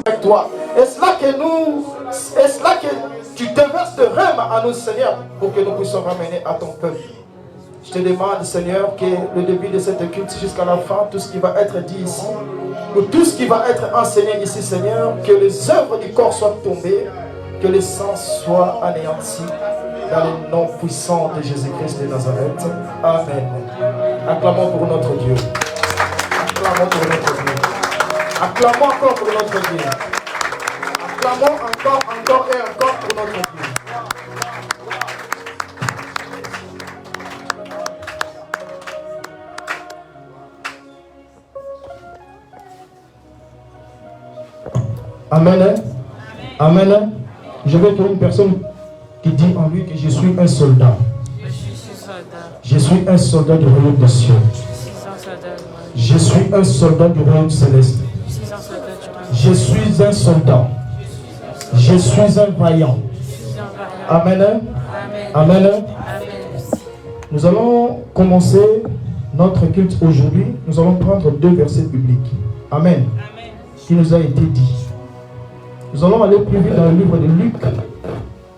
avec toi. Et cela que tu déverses de rêve à nous, Seigneur, pour que nous puissions ramener à ton peuple. Je te demande, Seigneur, que le début de cette culte jusqu'à la fin, tout ce qui va être dit ici, ou tout ce qui va être enseigné ici, Seigneur, que les œuvres du corps soient tombées, que le sang soit anéanti, dans le nom puissant de Jésus-Christ de Nazareth. Amen. Acclamons pour notre Dieu. Acclamons pour notre Dieu. Acclamons encore pour notre Dieu. Acclamons encore et encore pour notre Dieu. Amen. Amen. Je vais trouver une personne qui dit en lui que je suis un soldat. Je suis un soldat du royaume des cieux. Je suis un soldat du royaume céleste. Je suis un soldat. Je suis un vaillant. Amen. Amen. Nous allons commencer notre culte aujourd'hui. Nous allons prendre 2 versets bibliques. Amen. Qui nous a été dit. Nous allons aller plus vite dans le livre de Luc,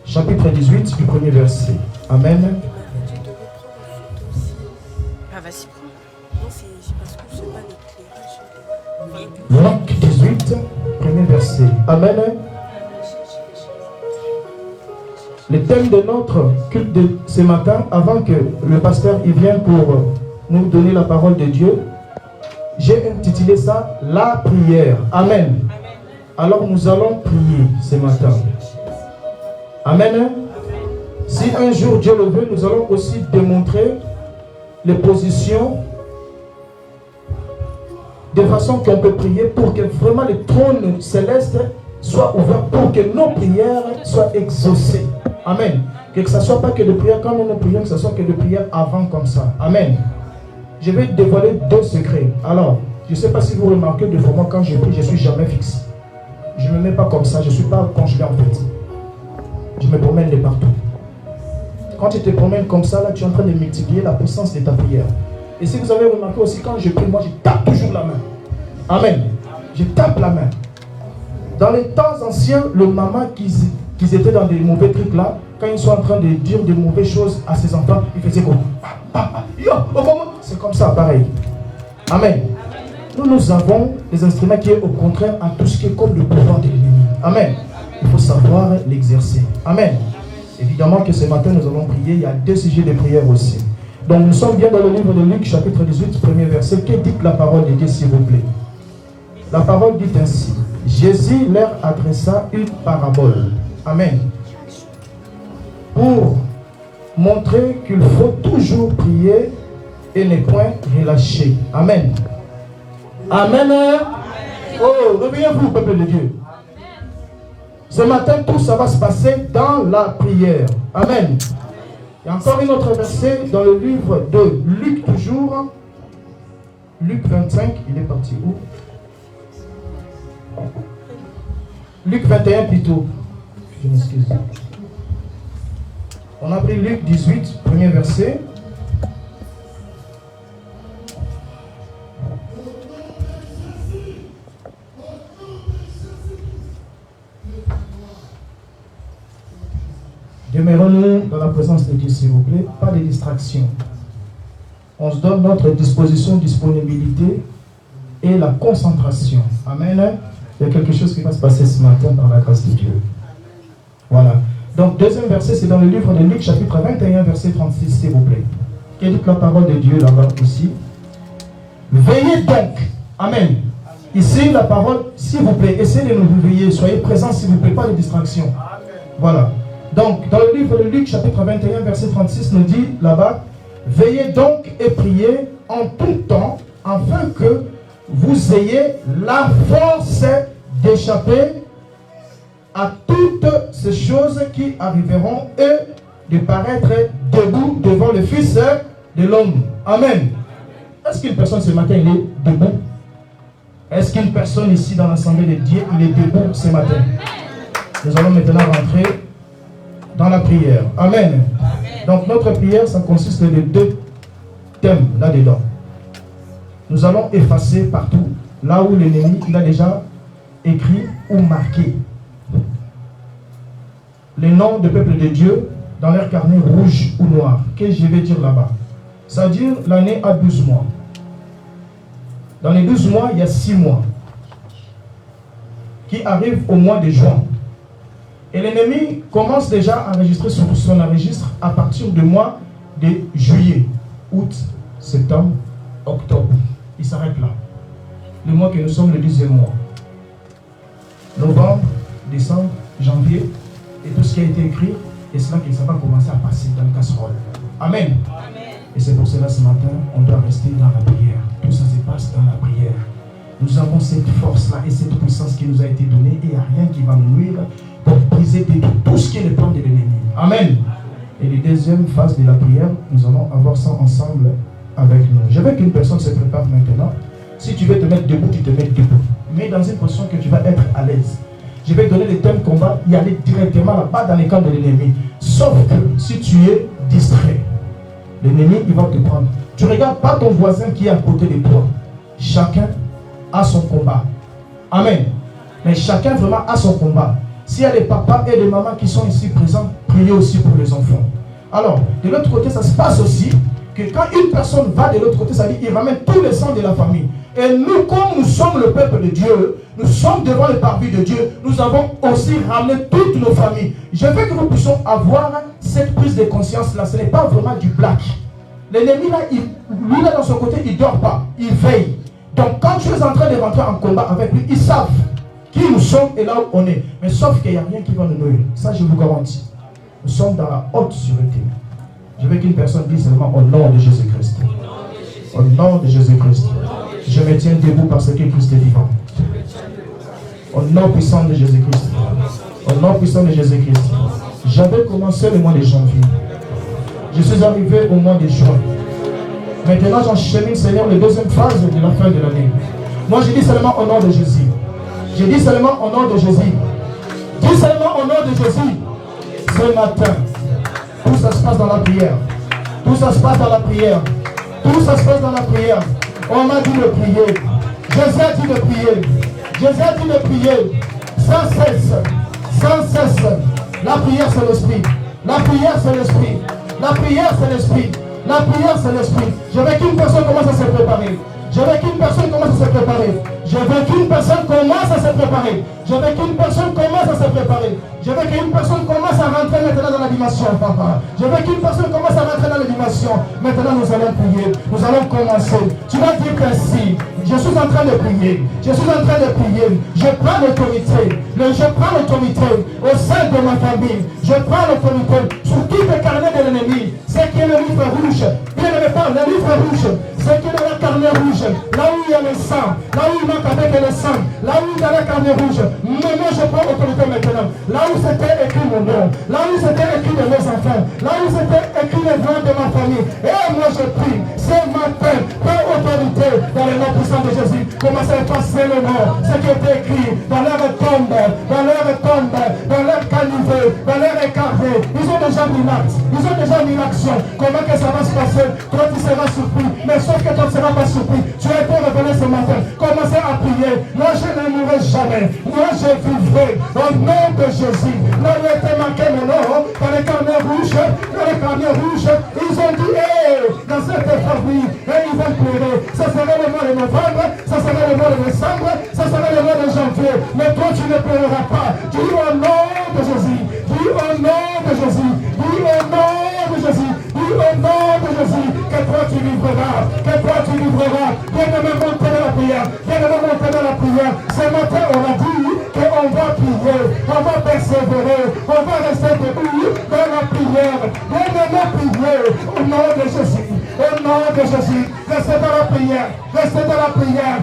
chapitre 18, du premier verset. Amen. Luc 18, premier verset. Amen. Le thème de notre culte de ce matin, avant que le pasteur y vienne pour nous donner la parole de Dieu, j'ai intitulé ça « La prière ». Amen. Alors nous allons prier ce matin. Amen. Si un jour Dieu le veut, nous allons aussi démontrer les positions de façon qu'on peut prier pour que vraiment le trône céleste soit ouvert, pour que nos prières soient exaucées. Amen. Que ce ne soit pas que de prières quand nous prions, que ce soit que de prières avant comme ça. Amen. Je vais dévoiler 2 secrets. Alors, je ne sais pas si vous remarquez, de fois moi quand je prie, je ne suis jamais fixe. Je ne me mets pas comme ça, je ne suis pas congelé en fait. Je me promène de partout. Quand tu te promènes comme ça, là, tu es en train de multiplier la puissance de ta prière. Et si vous avez remarqué aussi, quand je prie, moi, je tape toujours la main. Amen. Je tape la main. Dans les temps anciens, le maman qui étaient dans des mauvais trucs là, quand ils sont en train de dire de mauvaises choses à ses enfants, ils faisaient comme c'est comme ça, pareil. Amen. Nous avons des instruments qui est au contraire à tout ce qui est comme le pouvoir de l'ennemi. Amen. Il faut savoir l'exercer. Amen. Évidemment que ce matin nous allons prier. Il y a 2 sujets de prière aussi. Donc nous sommes bien dans le livre de Luc, chapitre 18, premier verset. Que dit la parole de Dieu, s'il vous plaît? La parole dit ainsi. Jésus leur adressa une parabole. Amen. Pour montrer qu'il faut toujours prier et ne point relâcher. Amen. Amen. Oh, réveillez-vous, peuple de Dieu. Ce matin, tout ça va se passer dans la prière. Amen. Il y a encore une autre verset dans le livre de Luc toujours. Luc 25, il est parti où? Luc 21 plutôt. Je m'excuse. On a pris Luc 18, premier verset. Demeurons-nous dans la présence de Dieu, s'il vous plaît. Pas de distraction. On se donne notre disposition, disponibilité et la concentration. Amen. Il y a quelque chose qui va se passer ce matin par la grâce de Dieu. Voilà. Donc, deuxième verset, c'est dans le livre de Luc, chapitre 21, verset 36, s'il vous plaît. Quelle est la parole de Dieu là-bas aussi? Veillez donc. Amen. Ici, la parole, s'il vous plaît, essayez de nous réveiller. Soyez présents, s'il vous plaît, pas de distraction. Voilà. Donc, dans le livre de Luc, chapitre 21, verset 36, nous dit là-bas, veillez donc et priez en tout temps, afin que vous ayez la force d'échapper à toutes ces choses qui arriveront et de paraître debout devant le Fils de l'homme. Amen. Est-ce qu'une personne ce matin, il est debout? Est-ce qu'une personne ici dans l'Assemblée de Dieu, il est debout ce matin? Nous allons maintenant rentrer dans la prière. Amen. Donc notre prière, ça consiste de 2 thèmes là-dedans. Nous allons effacer partout, là où l'ennemi il a déjà écrit ou marqué les noms du peuple de Dieu dans leur carnet rouge ou noir. Qu'est-ce que je vais dire là-bas? C'est-à-dire l'année a 12 mois. Dans les 12 mois, il y a 6 mois qui arrivent au mois de juin. Et l'ennemi commence déjà à enregistrer sur son enregistre à partir du mois de juillet, août, septembre, octobre. Il s'arrête là. Le mois que nous sommes, le 10e mois. Novembre, décembre, janvier, et tout ce qui a été écrit, et c'est là que ça va commencer à passer dans le casserole. Amen. Et c'est pour cela ce matin, on doit rester dans la prière. Tout ça se passe dans la prière. Nous avons cette force-là et cette puissance qui nous a été donnée, et il n'y a rien qui va nous nuire pour briser tout ce qui est le plan de l'ennemi. Amen. Et la deuxième phase de la prière, nous allons avoir ça ensemble avec nous. Je veux qu'une personne se prépare maintenant. Si tu veux te mettre debout, tu te mets debout. Mais dans une position que tu vas être à l'aise. Je vais donner le thème combat, y aller directement là-bas dans les camps de l'ennemi. Sauf que si tu es distrait, l'ennemi, il va te prendre. Tu ne regardes pas ton voisin qui est à côté de toi. Chacun a son combat. Amen. Mais chacun vraiment a son combat. S'il y a des papas et des mamans qui sont ici présents, priez aussi pour les enfants. Alors, de l'autre côté, ça se passe aussi que quand une personne va de l'autre côté, ça dit qu'il ramène tous les sangs de la famille. Et nous, comme nous sommes le peuple de Dieu, nous sommes devant le parvis de Dieu, nous avons aussi ramené toutes nos familles. Je veux que nous puissions avoir cette prise de conscience-là. Ce n'est pas vraiment du black. L'ennemi, là, lui, là, dans son côté, il ne dort pas, il veille. Donc, quand tu es en train de rentrer en combat avec lui, ils savent qui nous sommes et là où on est. Mais sauf qu'il n'y a rien qui va nous nuire. Ça, je vous garantis. Nous sommes dans la haute sûreté. Je veux qu'une personne dise seulement au nom de Jésus-Christ. Au nom de Jésus-Christ. Je me tiens debout parce que Christ est vivant. Au nom puissant de Jésus-Christ. Au nom puissant de Jésus-Christ. J'avais commencé le mois de janvier. Je suis arrivé au mois de juin. Maintenant, j'enchaîne, Seigneur, la deuxième phase de la fin de l'année. Moi, je dis seulement au nom de Jésus. Je dis seulement au nom de Jésus. Dis seulement au nom de Jésus. Ce matin, tout ça se passe dans la prière. Tout ça se passe dans la prière. Tout ça se passe dans la prière. On m'a dit de prier. Jésus a dit de prier. Jésus a dit de prier. Sans cesse. Sans cesse. La prière, c'est l'esprit. La prière, c'est l'esprit. La prière, c'est l'esprit. La prière, c'est l'esprit. Je veux qu'une personne commence à se préparer. Je veux qu'une personne commence à se préparer. Je veux qu'une personne commence à se préparer. Je veux qu'une personne commence à se préparer. Je veux qu'une personne commence à rentrer maintenant dans la dimension, papa. Je veux qu'une personne commence à rentrer dans la dimension. Maintenant, nous allons prier. Nous allons commencer. Tu vas dire ainsi. Je suis en train de prier. Je suis en train de prier. Je prends l'autorité. Je prends l'autorité au sein de ma famille. Je prends l'autorité sur tout le carnet de l'ennemi. C'est qui est le livre rouge. Bien aimé, pas le livre rouge. C'est qui est le carnet rouge. Là où il y a le sang. Là où il manque avec le sang. Là où il y a le carnet rouge. Maintenant, je prends l'autorité maintenant. Là où c'était écrit mon nom. Là où c'était écrit de mes enfants. Là où c'était écrit les noms de ma famille. Et moi, je prie. Ce matin, prends autorité dans le nom puissant de Jésus. Commencez à passer le nom. Ce qui est écrit dans leur tombe. Dans leur tombe. Dans leur caniveau. Dans leur écarté. Ils ont déjà mis l'acte. Ils ont déjà mis l'action. Comment que ça va se passer? Toi, tu seras surpris. Mais sauf que toi, tu ne seras pas surpris. Tu as été révélé ce matin. Commencez à prier. Moi, je ne mourrai jamais. Moi, je vivrai. Au nom de Jésus. Là où était marqué mon nom, dans les carnets rouges, ils ont dit, dans cette famille, et ils vont pleurer. Ça sera le mois de novembre, ça sera le mois de décembre, ça sera le mois de janvier. Mais toi, tu ne pleureras pas. Dis au nom de Jésus. Dis au nom de Jésus. Dis au nom de Jésus. Dis au nom de Jésus. Que toi, tu vivras. Que toi, tu vivras. Viens-moi monter dans la prière. Viens-moi monter dans la prière. Ce matin, on a dit qu'on va prier. On va persévérer. On va rester debout dans la prière. Viens-moi prier au nom de Jésus. Au nom de Jésus. Restez dans la prière. Restez dans la prière.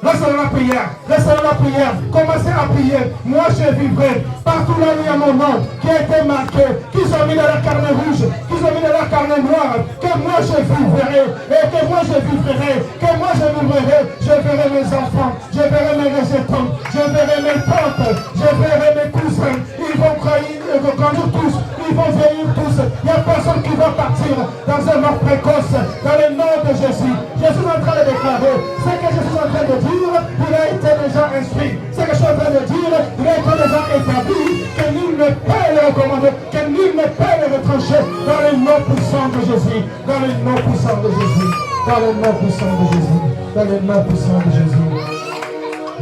Restez dans la prière, restez dans la prière, commencez à prier. Moi je vivrai partout là où il y a mon nom qui a été marqué, qu'ils ont mis dans la carne rouge, qu'ils ont mis dans la carne noire, que moi je vivrai, et que moi je vivrai, que moi je vivrai. Je verrai mes enfants, je verrai mes rejetons, je verrai mes tantes, je verrai mes cousins. Ils vont grandir tous, ils vont vieillir tous. Il n'y a personne qui va partir dans un mort précoce, dans le nom de Jésus. Je suis en train de préparé. Ce que je suis en train de dire, il a été déjà instruit. Ce que je suis en train de dire, il a été déjà établi, que nul ne peut le recommander, que nul ne peut le retrancher dans le nom puissant de Jésus. Dans le nom puissant de Jésus. Dans le nom puissant de Jésus. Dans le nom puissant de Jésus.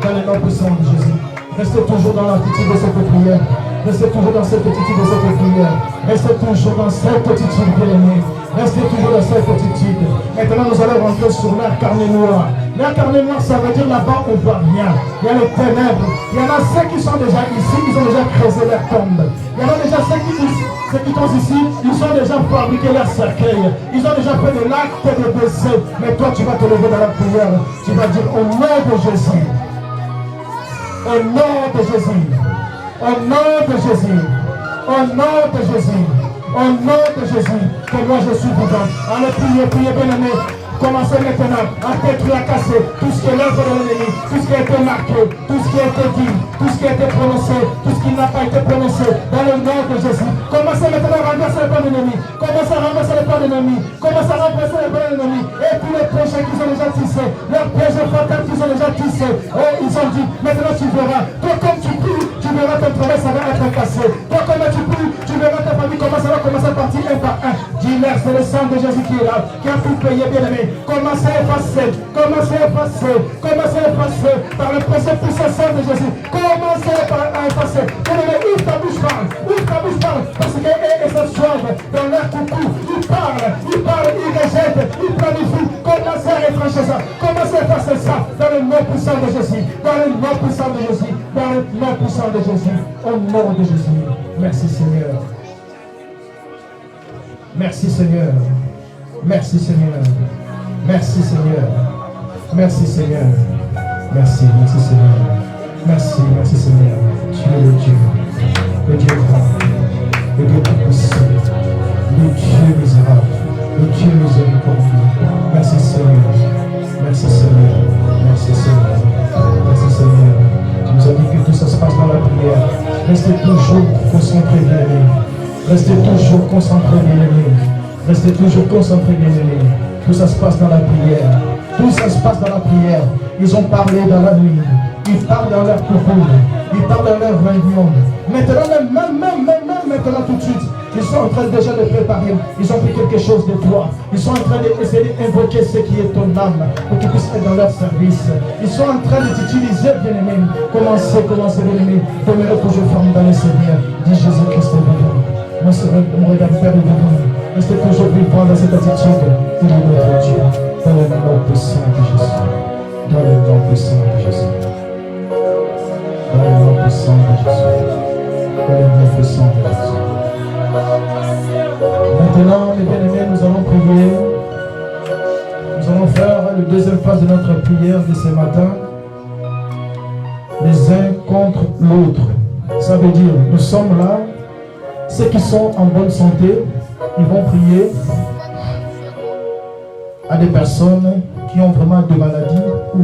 Dans le nom puissant de Jésus. Restez toujours dans l'attitude de cette prière. Restez toujours dans cette attitude de cette prière. Restez toujours dans cette attitude, bien-aimé. Restez toujours dans cette attitude. Maintenant, nous allons rentrer sur l'air carnet noir. L'air carnet noir, ça veut dire là-bas, on ne voit rien. Il y a les ténèbres. Il y en a ceux qui sont déjà ici, ils ont déjà creusé leur tombe. Il y en a déjà ceux qui sont ici, ils ont déjà fabriqué leur cercueil. Ils ont déjà fait de l'acte de décès. Mais toi, tu vas te lever dans la prière. Tu vas dire au nom de Jésus. Au nom de Jésus. Au nom de Jésus. Au nom de Jésus. Au nom de Jésus, que moi je suis vivant. Allez, priez, priez, bien-aimé. Commencez maintenant à détruire, à casser tout ce qui est l'œuvre de l'ennemi, tout ce qui a été marqué, tout ce qui a été dit, tout ce qui a été prononcé, tout ce qui n'a pas été prononcé, dans le nom de Jésus. Commencez maintenant à renverser les plans de l'ennemi. Commencez à renverser les plans de l'ennemi. Commencez à renverser les plans de l'ennemi. Et tous les péchés qu'ils ont déjà tissés, leurs péchés fatals qu'ils ont déjà tissés, oh, ils ont dit, maintenant tu verras. Toi, comme tu pries, tu verras ton travail, ça va être cassé. Toi, comme tu pries, tu verras ta famille, comment ça va commencer à partir un par un. Dis-leur, c'est le sang de Jésus qui est là, qui a tout payé, bien-aimé. Commencez à effacer, commencez à effacer, commencez à effacer par le procès puissant de Jésus. Commencez à effacer. Ouvre ta bouche, parle, parce qu'ils se soivent dans leur coucou. Ils parlent, ils rejettent, ils planifient. Commencez à effacer ça, commencez à effacer ça dans le nom puissant de Jésus, dans le nom puissant de Jésus, dans le nom puissant de Jésus, au nom de Jésus. Merci Seigneur. Merci Seigneur. Merci Seigneur. Merci Seigneur. Merci Seigneur. Merci, merci Seigneur. Merci, merci Seigneur. Tu es le Dieu. Le Dieu grand. Le Dieu tout-puissant. Le Dieu misérable. Le Dieu miséricordieux. Merci Seigneur. Merci Seigneur. Merci Seigneur. Merci Seigneur. Tu nous as dit que tout ça se passe dans la prière. Restez toujours concentrés, bien-aimés. Restez toujours concentrés, bien-aimés. Restez toujours concentrés, bien-aimés. Tout ça se passe dans la prière. Tout ça se passe dans la prière. Ils ont parlé dans la nuit. Ils parlent dans leur coucou. Ils parlent dans leur réunion. Maintenant, même maintenant tout de suite, ils sont en train déjà de préparer. Ils ont pris quelque chose de toi. Ils sont en train d'essayer d'invoquer ce qui est ton âme pour qu'ils puissent être dans leur service. Ils sont en train de t'utiliser, bien-aimé. Commencez, bien-aimé. Demeurez toujours ferme dans le Seigneur. Dis Jésus-Christ est vivant. Mon rédacteur est vivant. Restez toujours vivant dans cette attitude. Il est notre Dieu. Dans le nom puissant de Jésus. Dans le nom puissant de Jésus. Dans le nom puissant de Jésus. Dans le nom puissant de Jésus. Maintenant, mes bien-aimés, nous allons prier. Nous allons faire la deuxième phase de notre prière de ce matin. Les uns contre l'autre. Ça veut dire, nous sommes là. Ceux qui sont en bonne santé, ils vont prier à des personnes qui ont vraiment des maladies ou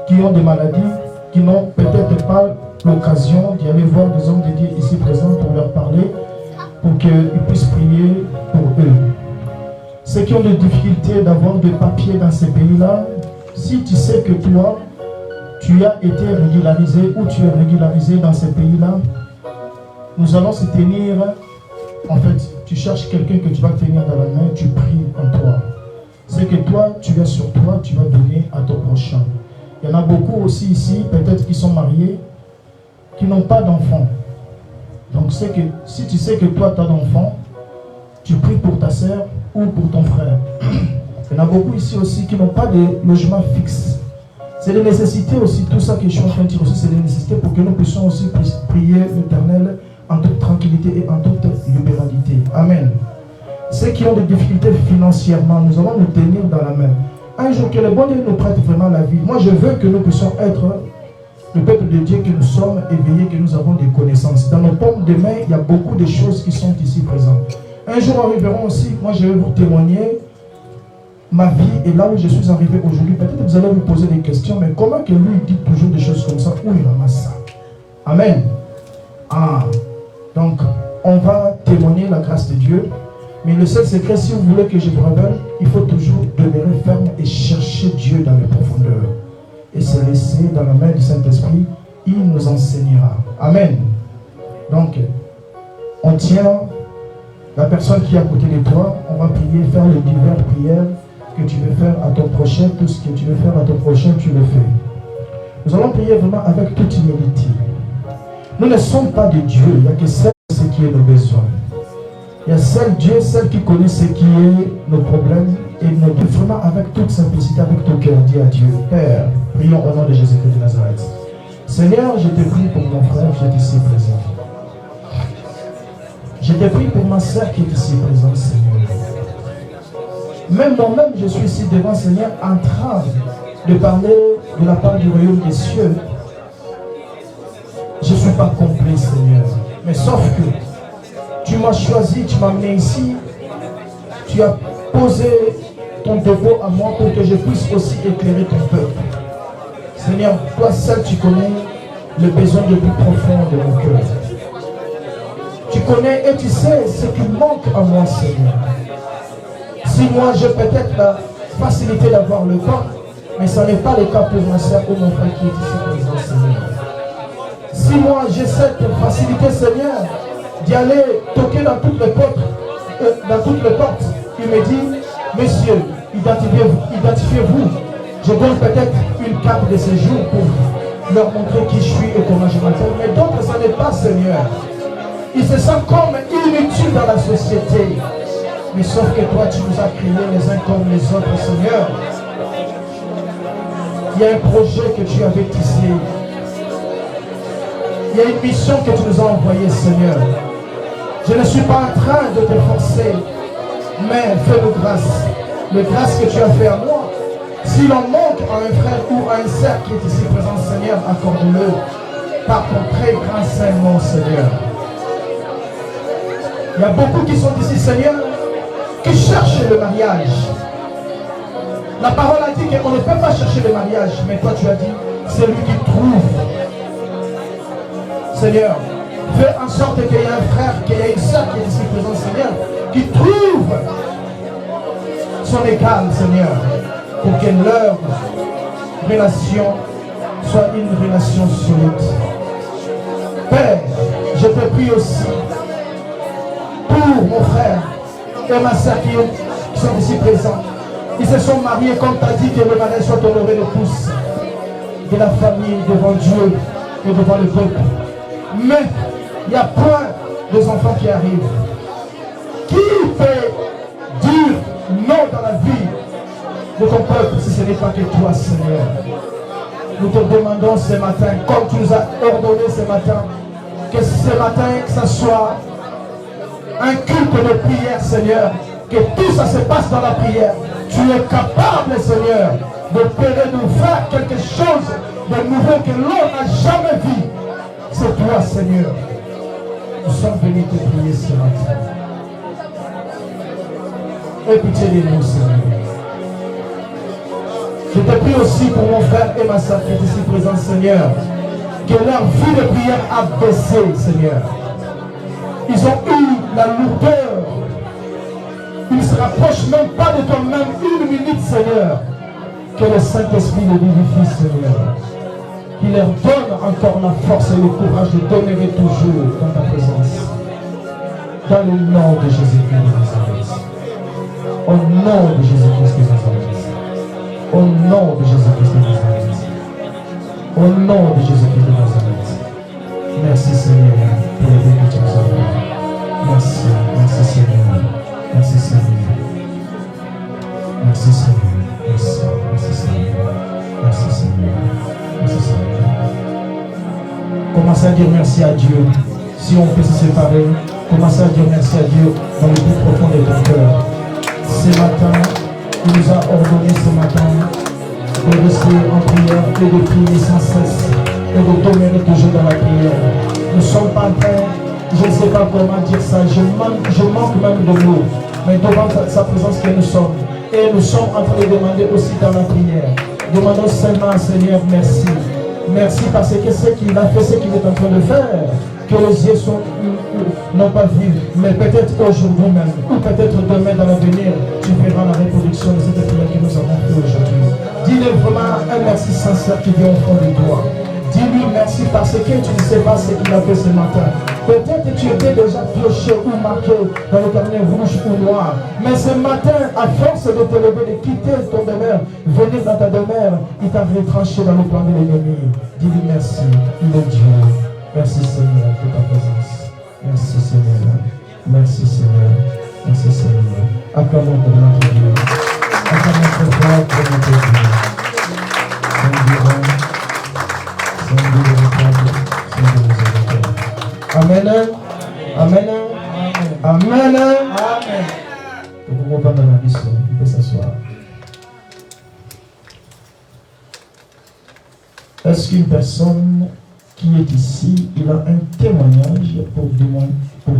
qui ont des maladies, qui n'ont peut-être pas l'occasion d'y aller voir des hommes de Dieu ici présents pour leur parler, pour qu'ils puissent prier pour eux. Ceux qui ont des difficultés d'avoir des papiers dans ces pays-là, si tu sais que toi, tu as été régularisé ou tu es régularisé dans ces pays-là, nous allons se tenir, en fait, tu cherches quelqu'un que tu vas tenir dans la main, tu pries en toi. C'est que toi, tu as sur toi, tu vas donner à ton prochain. Il y en a beaucoup aussi ici, peut-être qui sont mariés, qui n'ont pas d'enfants. Donc c'est que si tu sais que toi, tu as d'enfants, tu pries pour ta soeur ou pour ton frère. Il y en a beaucoup ici aussi qui n'ont pas de logement fixe. C'est des nécessités aussi, tout ça que je suis en train de dire aussi, c'est des nécessités pour que nous puissions aussi prier l'Éternel en toute tranquillité et en toute libéralité. Amen. Ceux qui ont des difficultés financièrement, nous allons nous tenir dans la main. Un jour que le bon Dieu nous prête vraiment la vie. Moi, je veux que nous puissions être le peuple de Dieu que nous sommes, éveillés, que nous avons des connaissances. Dans nos paumes de main, il y a beaucoup de choses qui sont ici présentes. Un jour arriveront aussi, moi je vais vous témoigner ma vie et là où je suis arrivé aujourd'hui. Peut-être que vous allez vous poser des questions, mais comment que lui dit toujours des choses comme ça? Où il ramasse ça? Amen. Ah, donc on va témoigner la grâce de Dieu. Mais le seul secret, si vous voulez que je vous révèle, il faut toujours demeurer ferme et chercher Dieu dans les profondeurs. Et se laisser dans la main du Saint-Esprit, il nous enseignera. Amen. Donc, on tient la personne qui est à côté de toi, on va prier, faire les diverses prières que tu veux faire à ton prochain, tout ce que tu veux faire à ton prochain, tu le fais. Nous allons prier vraiment avec toute humilité. Nous ne sommes pas de Dieu, il n'y a que celle ce qui est nos besoins. Il y a seul Dieu, celle qui connaît ce qui est nos problèmes et nos doutes. Vraiment avec toute simplicité, avec ton cœur, dis à Dieu, Père, prions au nom de Jésus-Christ de Nazareth. Seigneur, je te prie pour mon frère qui est ici présent. Je te prie pour ma soeur qui est ici présente, Seigneur. Même moi-même, je suis ici devant, Seigneur, en train de parler de la part du royaume des cieux. Je ne suis pas complet, Seigneur. Mais sauf que tu m'as choisi, tu m'as amené ici. Tu as posé ton dépôt à moi pour que je puisse aussi éclairer ton peuple. Seigneur, toi seul, tu connais le besoin le plus profond de mon cœur. Tu connais et tu sais ce qui manque à moi, Seigneur. Si moi, j'ai peut-être la facilité d'avoir le corps, mais ce n'est pas le cas pour ma soeur ou mon frère qui est ici présent, Seigneur. Si moi, j'ai cette facilité, Seigneur, d'y aller toquer dans toutes les portes, il me dit, messieurs, identifiez-vous. Je donne peut-être une carte de séjour pour leur montrer qui je suis et comment je m'appelle. Mais d'autres, ce n'est pas, Seigneur. Ils se sentent comme inutiles dans la société. Mais sauf que toi, tu nous as créés les uns comme les autres, Seigneur. Il y a un projet que tu avais tissé. Il y a une mission que tu nous as envoyée, Seigneur. Je ne suis pas en train de te forcer, mais fais-nous grâce. Le grâce que tu as fait à moi. Si l'on manque à un frère ou à un sœur qui est ici présent, Seigneur, accorde-le par ton très grand Saint-Nom, Seigneur. Il y a beaucoup qui sont ici, Seigneur, qui cherchent le mariage. La parole a dit qu'on ne peut pas chercher le mariage, mais toi tu as dit, c'est lui qui trouve. Seigneur, fais en sorte qu'il y ait un frère, qu'il y ait une sœur qui est ici présente, Seigneur, qui trouve son égal, Seigneur, pour que leur relation soit une relation solide. Père, je te prie aussi pour mon frère et ma sœur qui sont ici présents. Ils se sont mariés comme tu as dit, que le mariage soit honoré de tous, de la famille, devant Dieu et devant le peuple. Mais il y a point des enfants qui arrivent. Qui peut dire non dans la vie de ton peuple si ce n'est pas que toi, Seigneur? Nous te demandons ce matin, comme tu nous as ordonné ce matin, que ce matin, que ce soit un culte de prière, Seigneur, que tout ça se passe dans la prière. Tu es capable, Seigneur, de nous faire quelque chose de nouveau que l'on n'a jamais vu. C'est toi, Seigneur. Nous sommes venus te prier ce matin. Aie pitié de nous, Seigneur. Je te prie aussi pour mon frère et ma soeur qui est ici présent, Seigneur, que leur vie de prière a baissé, Seigneur. Ils ont eu la lourdeur. Ils ne se rapprochent même pas de toi, même une minute, Seigneur. Que le Saint-Esprit les vivifie, Seigneur. Qu'il leur donne encore la force et le courage de demeurer toujours dans ta présence. Dans le nom de Jésus-Christ de Nazareth. Au nom de Jésus-Christ de Nazareth. Au nom de Jésus-Christ de Nazareth. Au nom de Jésus-Christ de Nazareth. Merci, Seigneur, pour les que tu nous as fait. Merci, merci, Seigneur. Merci, Seigneur. Merci, Seigneur. Merci, merci, Seigneur. Merci, Seigneur. Merci, Seigneur. Commencez à dire merci à Dieu. Si on peut se séparer, commencez à dire merci à Dieu dans le plus profond de ton cœur. Ce matin, il nous a ordonné ce matin de rester en prière et de prier sans cesse et de demeurer toujours dans la prière. Nous ne sommes pas en train, je ne sais pas comment dire ça, je manque même de mots, mais devant sa présence que nous sommes. Et nous sommes en train de demander aussi dans la prière. Demandons seulement, Seigneur, merci. Merci parce que ce qu'il a fait, ce qu'il est en train de faire, que les yeux sont non pas vivre, mais peut-être aujourd'hui même, ou peut-être demain dans l'avenir, tu feras la reproduction de cette prière que nous avons fait aujourd'hui. Dis-le vraiment un merci sincère qui vient au fond de toi. Dis-lui merci parce que tu ne sais pas ce qu'il a fait ce matin. Peut-être tu étais déjà pioché ou marqué dans le carnet rouge ou noir. Mais ce matin, à force de te lever, de quitter ton demeure, venir dans ta demeure, il t'a retranché dans le plan de l'ennemi. Dis-lui merci, il est Dieu. Merci Seigneur pour ta présence. Merci Seigneur. Merci Seigneur. Merci Seigneur. Acclamons pour notre Dieu. Acclamons pour toi pour notre Dieu. Amen. Amen. Amen. Amen. Nous pouvons pas dans la mission. Vous pouvez s'asseoir. Est-ce qu'une personne qui est ici, il a un témoignage pour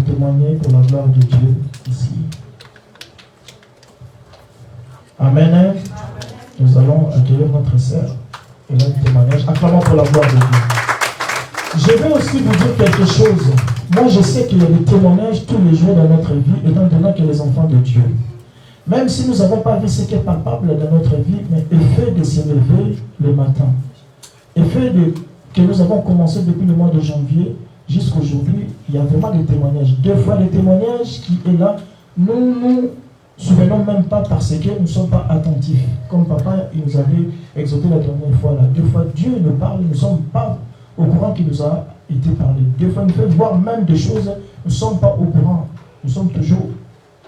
témoigner pour la gloire de Dieu ici? Amen. Nous allons accueillir notre sœur. Elle a un témoignage. Acclamons pour la gloire de Dieu. Je vais aussi vous dire quelque chose. Moi, je sais qu'il y a des témoignages tous les jours dans notre vie, étant donné que les enfants de Dieu, même si nous n'avons pas vu ce qui est palpable dans notre vie, mais le fait de se lever le matin, le fait que nous avons commencé depuis le mois de janvier jusqu'à aujourd'hui, il y a vraiment des témoignages. Deux fois les témoignages qui est là, nous nous souvenons même pas parce que nous ne sommes pas attentifs. Comme papa, il nous avait exhorté la dernière fois là. Deux fois Dieu nous parle, nous ne sommes pas au courant qu'il nous a été parlé. Des fois, il nous fait voir même des choses, nous ne sommes pas au courant. Nous sommes toujours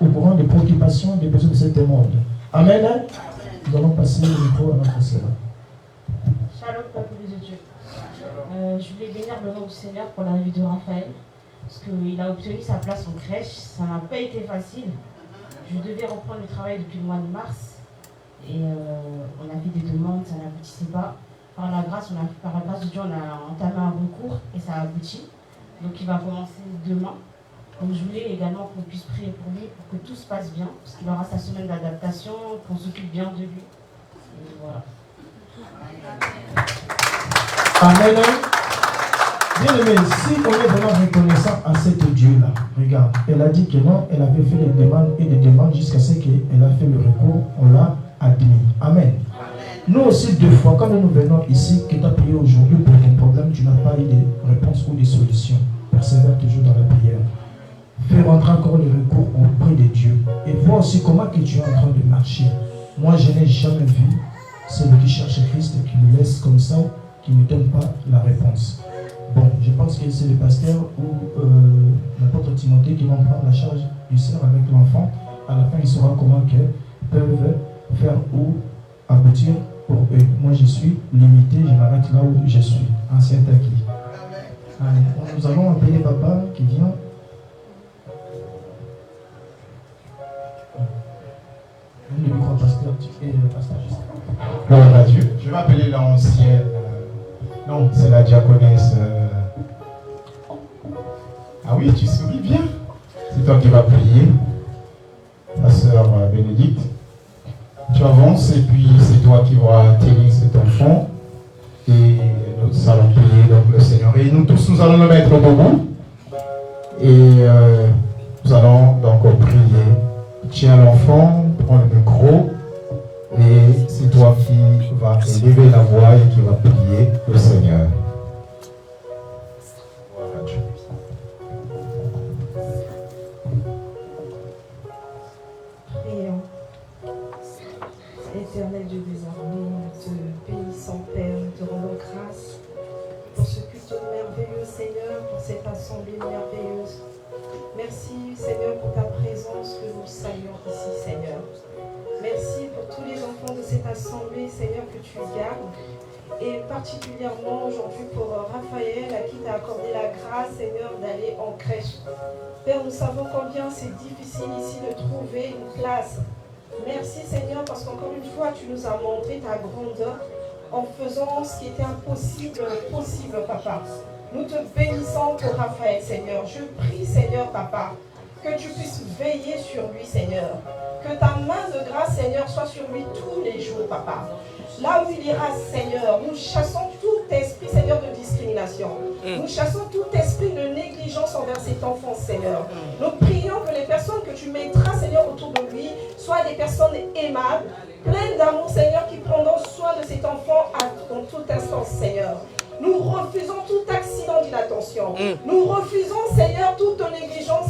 au courant des préoccupations, des besoins de cet monde. Amen. Amen. Nous allons passer le micro à notre sœur. Shalom, peuple de Dieu. Je voulais bénir le nom du Seigneur pour l'arrivée de Raphaël, parce qu'il a obtenu sa place en crèche. Ça n'a pas été facile. Je devais reprendre le travail depuis le mois de mars, et on a fait des demandes, ça n'aboutissait pas. Par la grâce de Dieu, on a entamé un recours et ça a abouti. Donc il va commencer demain. Donc je voulais également qu'on puisse prier pour lui, pour que tout se passe bien, parce qu'il aura sa semaine d'adaptation, qu'on s'occupe bien de lui. Et voilà. Amen. Bien aimé, si on est vraiment reconnaissant à cet Dieu-là, regarde, elle a dit que non, elle avait fait des demandes et des demandes jusqu'à ce qu'elle a fait le recours, on l'a admis. Amen. Nous aussi, deux fois, quand nous venons ici, que tu as prié aujourd'hui pour ton problème, tu n'as pas eu de réponse ou de solution. Persévère toujours dans la prière. Fais rentrer encore le recours auprès de Dieu. Et vois aussi comment que tu es en train de marcher. Moi, je n'ai jamais vu celui qui cherche Christ et qui nous laisse comme ça, qui ne donne pas la réponse. Bon, je pense que c'est le pasteur ou l'apôtre Timothée qui vont prendre la charge du sœur avec l'enfant. À la fin, il saura comment qu'ils peuvent faire ou aboutir pour eux. Moi, je suis limité, je m'arrête là où je suis. Ancien taquis. Allez, nous allons appeler papa qui vient. Le micro pasteur et le pasteur. Gloire à Dieu. Je vais appeler l'ancienne. Non, c'est la diaconesse. Ah oui, tu souris bien. C'est toi qui vas prier. Ma sœur Bénédicte. Tu avances et puis c'est toi qui vas tenir cet enfant. Et nous allons prier donc le Seigneur. Et nous tous, nous allons le mettre debout. Et nous allons donc prier. Tiens l'enfant, prends le micro. Et c'est toi qui vas élever la voix et qui va prier le Seigneur. Prions. Éternel Dieu des armées, nous te bénissons Père, nous te rendons grâce pour ce culte merveilleux Seigneur, pour cette assemblée merveilleuse. Merci Seigneur pour ta présence que nous saluons ici Seigneur. Merci pour tous les enfants de cette assemblée, Seigneur, que tu gardes. Et particulièrement aujourd'hui pour Raphaël, à qui tu as accordé la grâce, Seigneur, d'aller en crèche. Père, nous savons combien c'est difficile ici de trouver une place. Merci, Seigneur, parce qu'encore une fois, tu nous as montré ta grandeur en faisant ce qui était impossible, possible, Papa. Nous te bénissons pour Raphaël, Seigneur. Je prie, Seigneur, Papa, que tu puisses veiller sur lui, Seigneur. Que ta main de grâce, Seigneur, soit sur lui tous les jours, Papa. Là où il ira, Seigneur, nous chassons tout esprit, Seigneur, de discrimination. situation. Nous chassons tout esprit de négligence envers cet enfant, Seigneur. Nous prions que les personnes que tu mettras, Seigneur, autour de lui, soient des personnes aimables, pleines d'amour, Seigneur, qui prendront soin de cet enfant en tout instant, Seigneur. Nous refusons tout accident d'inattention. Nous refusons, Seigneur, toute négligence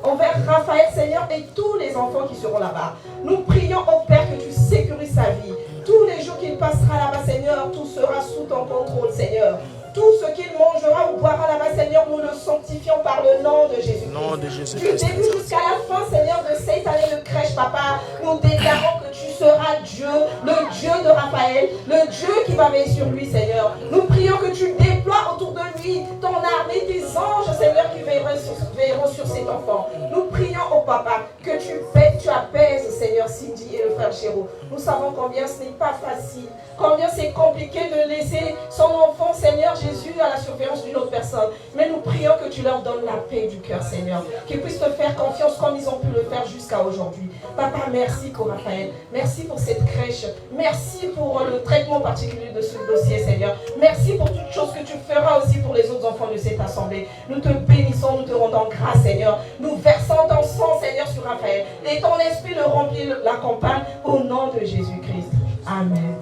envers Raphaël, Seigneur, et tous les enfants qui seront là-bas. Nous prions au Père que tu sécurises sa vie. Tous les jours qu'il passera là-bas, Seigneur, tout sera sous ton contrôle, Seigneur. Tout ce qu'il mangera ou boira là-bas, Seigneur, nous le sanctifions par le nom de Jésus-Christ. Du début jusqu'à la fin, Seigneur, de cette année de crèche, Papa, nous déclarons que tu seras Dieu, le Dieu de Raphaël, le Dieu qui va veiller sur lui, Seigneur. Nous prions que tu déploies autour de lui ton armée, tes anges, Seigneur, qui veilleront sur cet enfant. Nous prions au Papa que tu apaises, Seigneur, Cindy et le frère Chéreau. Nous savons combien ce n'est pas facile, combien c'est compliqué de laisser son enfant, Seigneur Jésus, à la surveillance d'une autre personne. Mais nous prions que tu leur donnes la paix du cœur, Seigneur. Qu'ils puissent te faire confiance comme ils ont pu le faire jusqu'à aujourd'hui. Papa, merci pour Raphaël. Merci pour cette crèche. Merci pour le traitement particulier de ce dossier, Seigneur. Merci pour toutes choses que tu feras aussi pour les autres enfants de cette assemblée. Nous te bénissons, nous te rendons grâce, Seigneur. Nous versons ton sang, Seigneur, sur Raphaël. Et ton esprit le remplit, l'accompagne au nom de Jésus-Christ. Amen.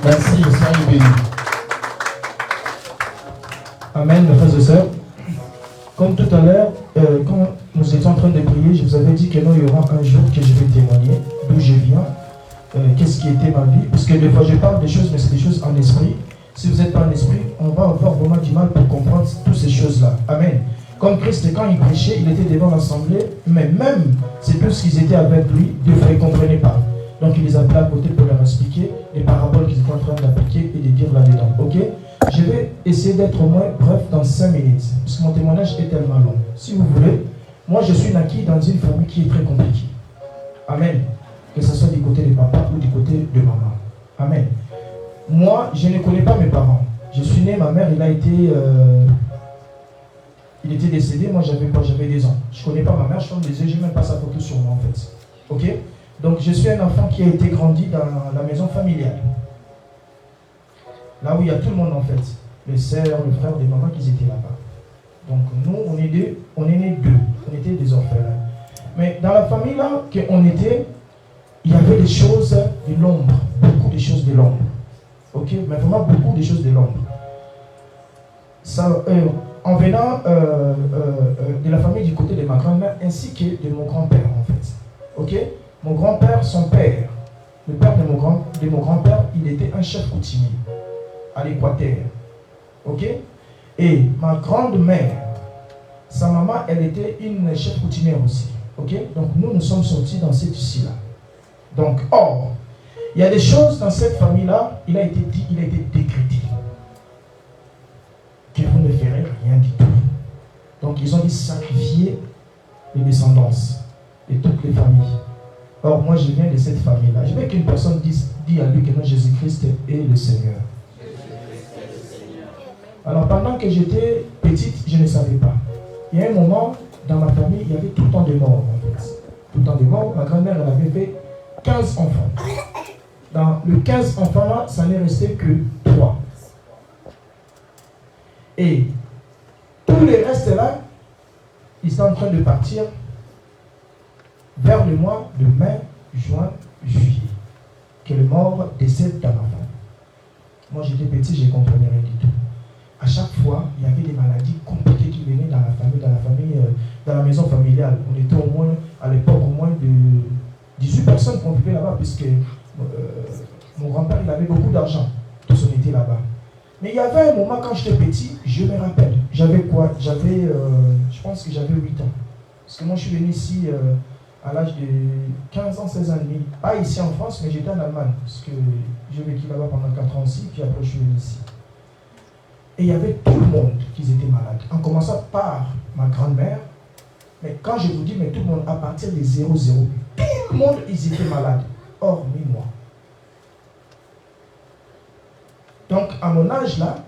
Merci, soyez bénis. Amen, mes frères et sœurs. Comme tout à l'heure, quand nous étions en train de prier, je vous avais dit que non, il y aura un jour que je vais témoigner d'où je viens, qu'est-ce qui était ma vie. Parce que des fois, je parle des choses, mais c'est des choses en esprit. Si vous n'êtes pas en esprit, on va avoir vraiment du mal pour comprendre toutes ces choses-là. Amen. Comme Christ, quand il prêchait, il était devant l'assemblée, mais même, c'est plus qu'ils étaient avec lui, des fois, ils ne comprenaient pas. Donc, il les appelait à côté pour leur expliquer les paraboles qu'ils étaient en train d'appliquer et de dire là-dedans. Ok? Je vais essayer d'être au moins bref dans 5 minutes, parce que mon témoignage est tellement long. Si vous voulez, moi, je suis naquis dans une famille qui est très compliquée. Amen. Que ce soit du côté de papa ou du côté de maman. Amen. Moi, je ne connais pas mes parents. Je suis né, ma mère, il était décédé, moi j'avais 2 ans. Je ne connais pas ma mère, je ferme les yeux, je n'ai même pas sa photo sur moi en fait. Ok? Donc je suis un enfant qui a été grandi dans la maison familiale. Là où il y a tout le monde en fait. Les sœurs, le frère, des mamans qui étaient là-bas. Donc nous, on est nés 2. On était des orphelins. Mais dans la famille là qu'on était, il y avait des choses de l'ombre. Beaucoup de choses de l'ombre. Ok? Mais vraiment beaucoup de choses de l'ombre. En venant de la famille du côté de ma grand-mère ainsi que de mon grand-père en fait. Ok? Mon grand-père, son père, le père de mon grand-père, il était un chef coutumier à l'Équateur. Ok? Et ma grande-mère, sa maman, elle était une chef coutumière aussi. Ok? Donc nous sommes sortis dans cette issue-là. Donc, or, il y a des choses dans cette famille-là, il a été dit, il a été décrété. Que vous ne ferez rien du tout. Donc ils ont dit sacrifier les descendances de toutes les familles. Or moi je viens de cette famille-là. Je veux qu'une personne dise à lui que non, Jésus-Christ est le Seigneur. Alors pendant que j'étais petite, je ne savais pas. Il y a un moment, dans ma famille, il y avait tout le temps des morts en fait. Tout le temps des morts. Ma grand-mère, elle avait fait 15 enfants. Dans le 15 enfants-là, ça n'est resté que 3. Et tous les restes là, ils sont en train de partir vers le mois de mai, juin, juillet. Que le mort décède dans ma famille. Moi j'étais petit, je ne comprenais rien du tout. À chaque fois, il y avait des maladies compliquées qui venaient dans la maison familiale. On était au moins, à l'époque, au moins de 18 personnes qu'on vivait là-bas, puisque mon grand-père, il avait beaucoup d'argent. Tous on était là-bas. Mais il y avait un moment quand j'étais petit, je me rappelle, j'avais quoi? Je pense que j'avais 8 ans. Parce que moi je suis venu ici à l'âge de 15 ans, 16 ans et demi. Pas ici en France, mais j'étais en Allemagne. Parce que j'ai vécu là-bas pendant 4 ans aussi, puis après je suis venu ici. Et il y avait tout le monde qui était malade. En commençant par ma grand-mère. Mais quand je vous dis, mais tout le monde, à partir des 0-0, tout le monde, ils étaient malades. Hormis moi. Donc, à mon âge là,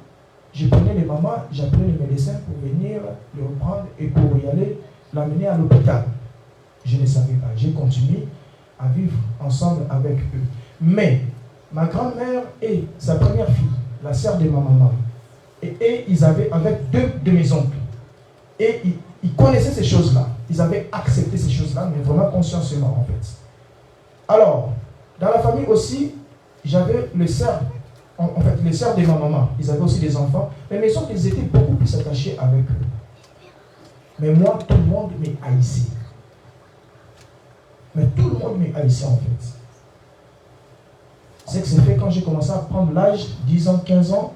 je prenais les mamans, j'appelais les médecins pour venir le reprendre et pour y aller, l'amener à l'hôpital. Je ne savais pas. J'ai continué à vivre ensemble avec eux. Mais, ma grand-mère et sa première fille, la sœur de ma maman, et ils avaient avec deux de mes oncles. Et ils connaissaient ces choses-là. Ils avaient accepté ces choses-là, mais vraiment consciencieusement en fait. Alors, dans la famille aussi, j'avais les sœurs, en fait, les sœurs de ma maman. Ils avaient aussi des enfants, mais mes oncles, ils étaient beaucoup plus attachés avec eux. Mais moi, tout le monde m'est haïssé. Mais tout le monde m'est haïssé en fait. C'est que c'est fait quand j'ai commencé à prendre l'âge, 10 ans, 15 ans.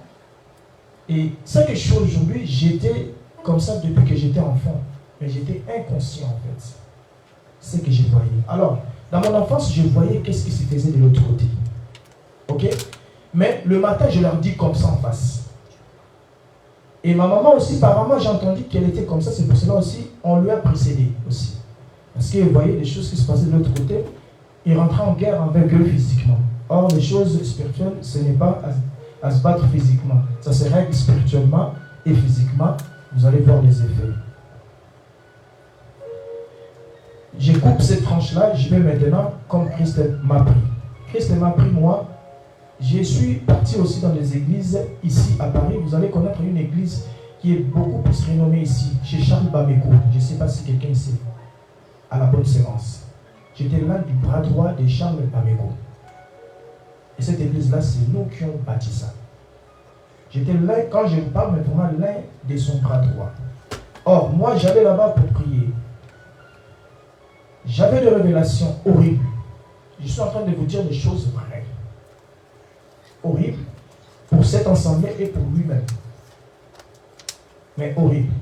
Et ce que je suis aujourd'hui, j'étais comme ça depuis que j'étais enfant. Mais j'étais inconscient en fait. C'est ce que je voyais. Alors, dans mon enfance, je voyais qu'est-ce qui se faisait de l'autre côté. Ok? Mais le matin, je leur dis comme ça en face. Et ma maman aussi, par maman, j'ai entendu qu'elle était comme ça. C'est pour cela aussi, on lui a précédé aussi. Parce qu'elle voyait des choses qui se passaient de l'autre côté. Il rentrait en guerre avec eux physiquement. Or, les choses spirituelles, ce n'est pas à se battre physiquement. Ça se règle spirituellement et physiquement. Vous allez voir les effets. Je coupe cette tranche-là. Je vais maintenant, comme Christ m'a pris. Christ m'a pris, moi. Je suis parti aussi dans des églises ici à Paris. Vous allez connaître une église qui est beaucoup plus renommée ici, chez Charles Bameko. Je ne sais pas si quelqu'un sait. À la Bonne Sémence. J'étais l'un du bras droit de Charles Bameko. Et cette église-là, c'est nous qui avons bâti ça. J'étais l'un, quand je vous parle, mais vraiment l'un de son bras droit. Or, moi, j'allais là-bas pour prier. J'avais des révélations horribles. Je suis en train de vous dire des choses vraies. Horribles pour cet ensemble et pour lui-même. Mais horrible.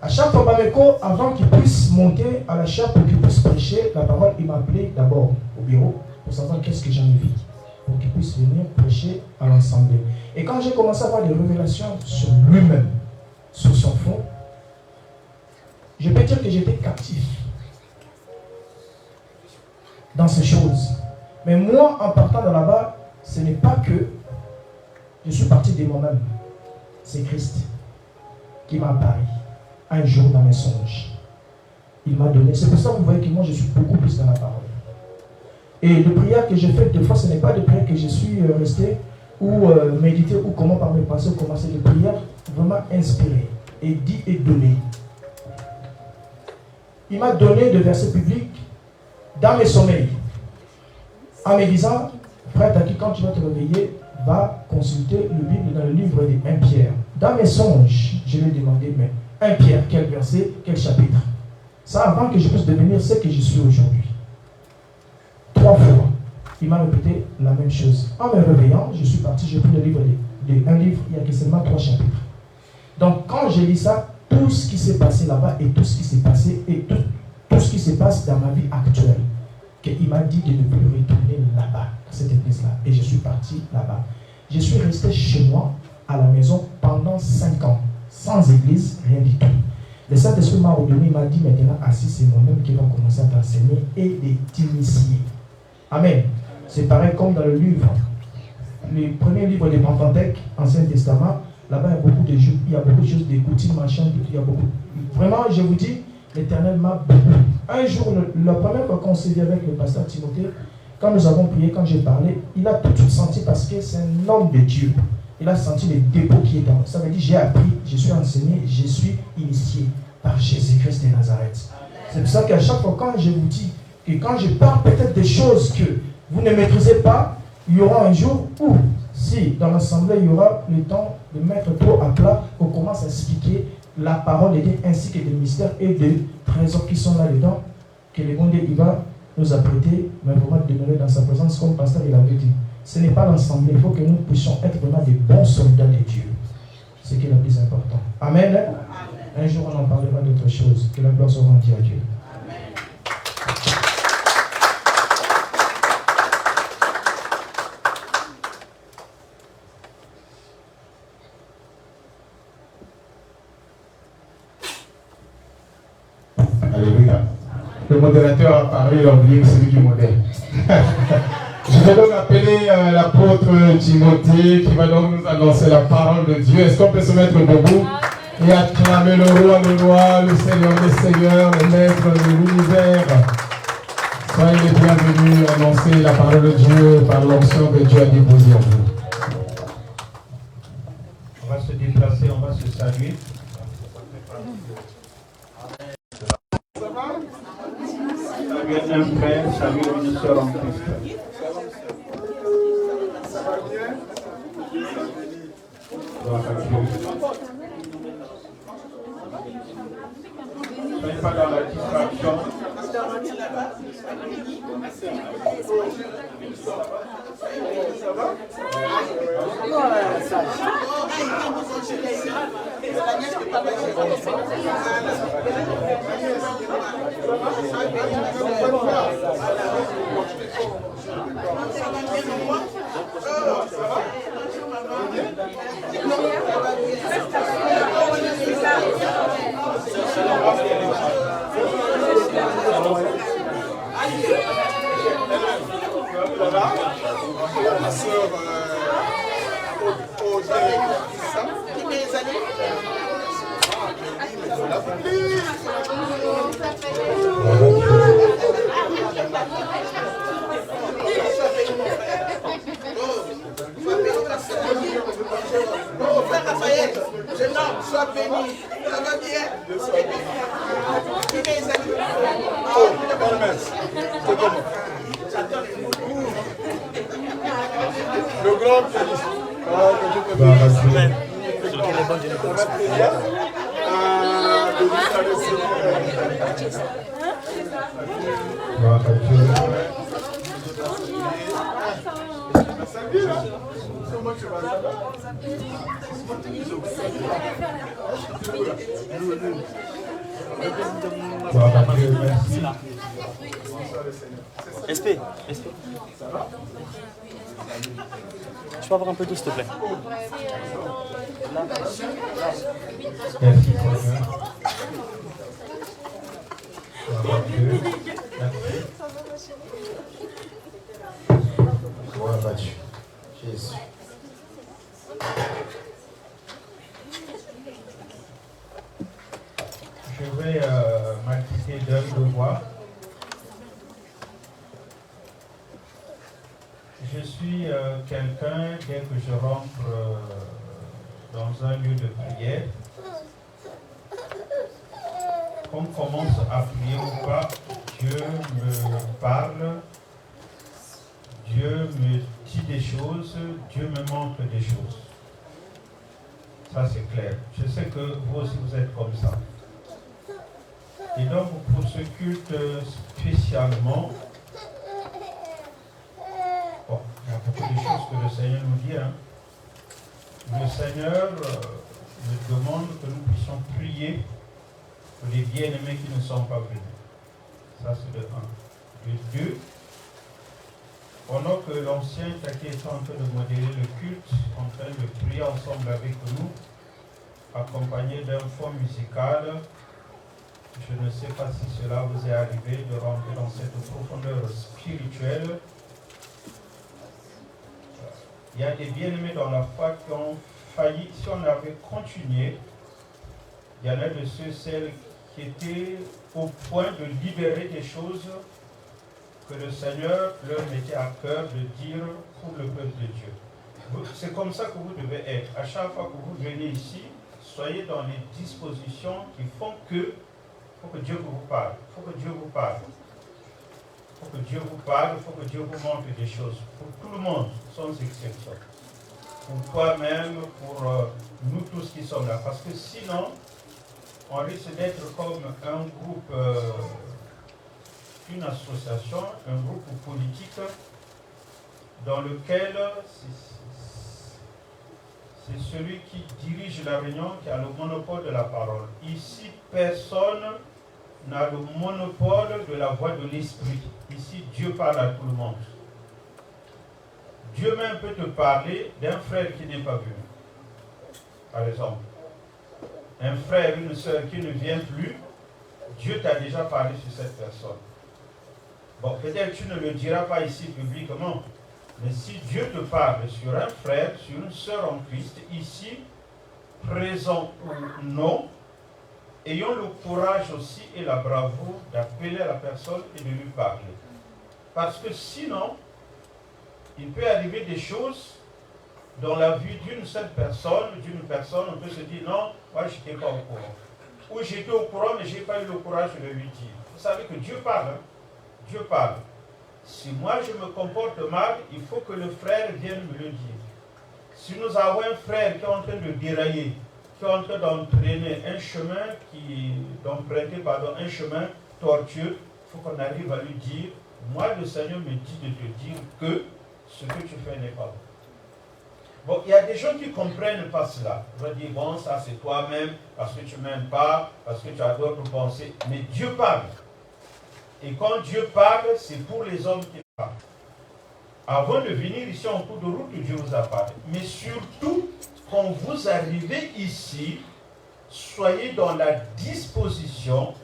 À chaque fois, Bameko, avant qu'il puisse monter à la chaire pour qu'il puisse prêcher la parole, il m'a appelé d'abord au bureau pour savoir qu'est-ce que j'en ai vu. Pour qu'il puisse venir prêcher à l'ensemble. Et quand j'ai commencé à avoir des révélations sur lui-même, sur son fond, je peux dire que j'étais captif dans ces choses. Mais moi, en partant de là-bas, ce n'est pas que je suis parti de moi-même. C'est Christ qui m'a apparu un jour dans mes songes. Il m'a donné. C'est pour ça que vous voyez que moi, je suis beaucoup plus dans la parole. Et les prières que j'ai faites, des fois, ce n'est pas des prières que je suis resté ou médité ou comment par mes pensées, comment c'est des prières vraiment inspirées et dit et donné. Il m'a donné des versets bibliques dans mes sommeils en me disant, frère Taki, quand tu vas te réveiller, va consulter le Bible dans le livre de 1 Pierre. Dans mes songes, je lui ai demandé, mais 1 Pierre, quel verset, quel chapitre? Ça avant que je puisse devenir ce que je suis aujourd'hui. 3 fois, il m'a répété la même chose. En me réveillant, je suis parti, j'ai pris le livre un livre, il n'y a que seulement 3 chapitres. Donc quand j'ai lu ça, tout ce qui s'est passé là-bas et tout ce qui s'est passé et tout ce qui se passe dans ma vie actuelle, qu'il m'a dit de ne plus retourner là-bas, à cette église-là. Et je suis parti là-bas. Je suis resté chez moi, à la maison, pendant 5 ans, sans église, rien du tout. Le Saint-Esprit m'a ordonné, il m'a dit maintenant, assis, c'est moi-même qui va commencer à t'enseigner et de t'initier. Amen. C'est pareil comme dans le livre, le premier livre de Pentateuque, Ancien Testament, là-bas il y a beaucoup de choses, des coutumes, machin, il y a beaucoup. Vraiment, je vous dis, l'Éternel m'a beaucoup. Un jour, la première fois qu'on s'est vu avec le pasteur Timothée, quand nous avons prié, quand j'ai parlé, il a tout de suite senti parce que c'est un homme de Dieu. Il a senti les dépôts qui est dans. Ça veut dire j'ai appris, je suis enseigné, je suis initié par Jésus-Christ de Nazareth. C'est pour ça qu'à chaque fois, quand je vous dis que quand je parle peut-être des choses que vous ne maîtrisez pas, il y aura un jour où, si dans l'assemblée, il y aura le temps de mettre tout à plat, on commence à expliquer la parole de Dieu ainsi que des mystères et des trésors qui sont là-dedans, que le bon Dieu il va nous apprêter, mais vraiment demeurer dans sa présence, comme le pasteur il avait dit. Ce n'est pas l'assemblée, il faut que nous puissions être vraiment des bons soldats de Dieu. C'est ce qui est le plus important. Amen. Amen. Un jour on en parlera d'autre chose. Que la gloire soit rendue à Dieu. Alléluia. Le modérateur a parlé, il a oublié que c'est lui qui modère. Je vais donc appeler l'apôtre Timothée qui va donc nous annoncer la parole de Dieu. Est-ce qu'on peut se mettre debout et acclamer le roi des rois, le Seigneur des seigneurs, le maître de l'univers? Soyez les bienvenus à annoncer la parole de Dieu par l'onction que Dieu a déposée en vous. On va se déplacer, on va se saluer. Saluer un frère, saluer une sœur en Christ. Gloire à Dieu. Soyez pas dans la distraction. Ma soeur frère Raphaël, jeune homme, sois béni. Ça va bien? Qui mes amis? Oh, bonne-messe. C'est comment? Le grand pianiste. Que Dieu te bénisse. Ça va très bien. De lui saluer Gloire à Dieu. Salut là. C'est moi qui vais Gloire à Dieu. Merci. SP. Je peux avoir un peu d'eau, s'il te plaît? Merci Seigneur. Gloire à Dieu. Merci. Gloire à Dieu. Jésus. Je vais m'acquitter d'un devoir. Je suis quelqu'un, dès que je rentre dans un lieu de prière, qu'on commence à prier ou pas, Dieu me parle, Dieu me dit des choses, Dieu me montre des choses. Ça c'est clair. Je sais que vous aussi vous êtes comme ça. Et donc pour ce culte spécialement, bon, il y a beaucoup de choses que le Seigneur nous dit. Hein. Le Seigneur nous demande que nous puissions prier pour les bien-aimés qui ne sont pas venus. Ça c'est de 1. De 2, pendant que l'ancien Taki est en train de modérer le culte, en train de prier ensemble avec nous, accompagné d'un fond musical, je ne sais pas si cela vous est arrivé de rentrer dans cette profondeur spirituelle. Il y a des bien-aimés dans la foi qui ont failli, si on avait continué, il y en a de ceux, celles qui étaient au point de libérer des choses que le Seigneur leur mettait à cœur de dire pour le peuple de Dieu. C'est comme ça que vous devez être. À chaque fois que vous venez ici, soyez dans les dispositions qui font que il faut que Dieu vous parle. Il faut que Dieu vous parle. Il faut que Dieu vous parle. Il faut que Dieu vous montre des choses. Pour tout le monde, sans exception. Pour toi-même, pour nous tous qui sommes là. Parce que sinon, on risque d'être comme un groupe, une association, un groupe politique dans lequel c'est celui qui dirige la réunion qui a le monopole de la parole. Ici, personne n'a le monopole de la voix de l'esprit. Ici, Dieu parle à tout le monde. Dieu même peut te parler d'un frère qui n'est pas venu. Par exemple, un frère, une soeur qui ne vient plus, Dieu t'a déjà parlé sur cette personne. Bon, peut-être tu ne le diras pas ici publiquement, mais si Dieu te parle sur un frère, sur une sœur en Christ, ici, présent ou non, ayons le courage aussi et la bravoure d'appeler la personne et de lui parler. Parce que sinon, il peut arriver des choses dans la vie d'une seule personne, on peut se dire non, moi je n'étais pas au courant. Ou j'étais au courant, mais je n'ai pas eu le courage de le lui dire. Vous savez que Dieu parle. Hein? Dieu parle. Si moi je me comporte mal, il faut que le frère vienne me le dire. Si nous avons un frère qui est en train de dérailler, qui est en train d'entraîner un chemin un chemin tortueux, il faut qu'on arrive à lui dire, moi le Seigneur me dit de te dire que ce que tu fais n'est pas bon. Bon, il y a des gens qui ne comprennent pas cela. Ils vont dire, bon, ça c'est toi-même, parce que tu ne m'aimes pas, parce que tu as d'autres pensées. Mais Dieu parle. Et quand Dieu parle, c'est pour les hommes qui parlent. Avant de venir ici en cours de route, Dieu vous a parlé. Mais surtout, quand vous arrivez ici, soyez dans la disposition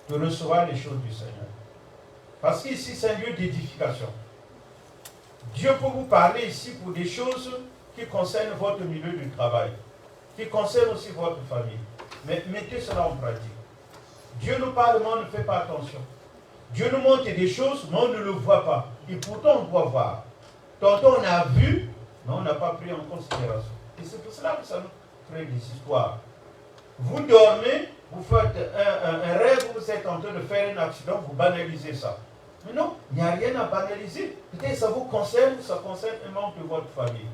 de recevoir les choses du Seigneur. Parce qu'ici, c'est un lieu d'édification. Dieu peut vous parler ici pour des choses qui concernent votre milieu du travail, qui concernent aussi votre famille. Mais mettez cela en pratique. Dieu nous parle, mais on ne fait pas attention. Dieu nous montre des choses, mais on ne le voit pas. Et pourtant, on doit voir. Tantôt, on a vu, mais on n'a pas pris en considération. Et c'est pour cela que ça nous crée des histoires. Vous dormez, vous faites un rêve, vous êtes en train de faire un accident, vous banalisez ça. Mais non, il n'y a rien à banaliser. Peut-être ça vous concerne, ça concerne un membre de votre famille.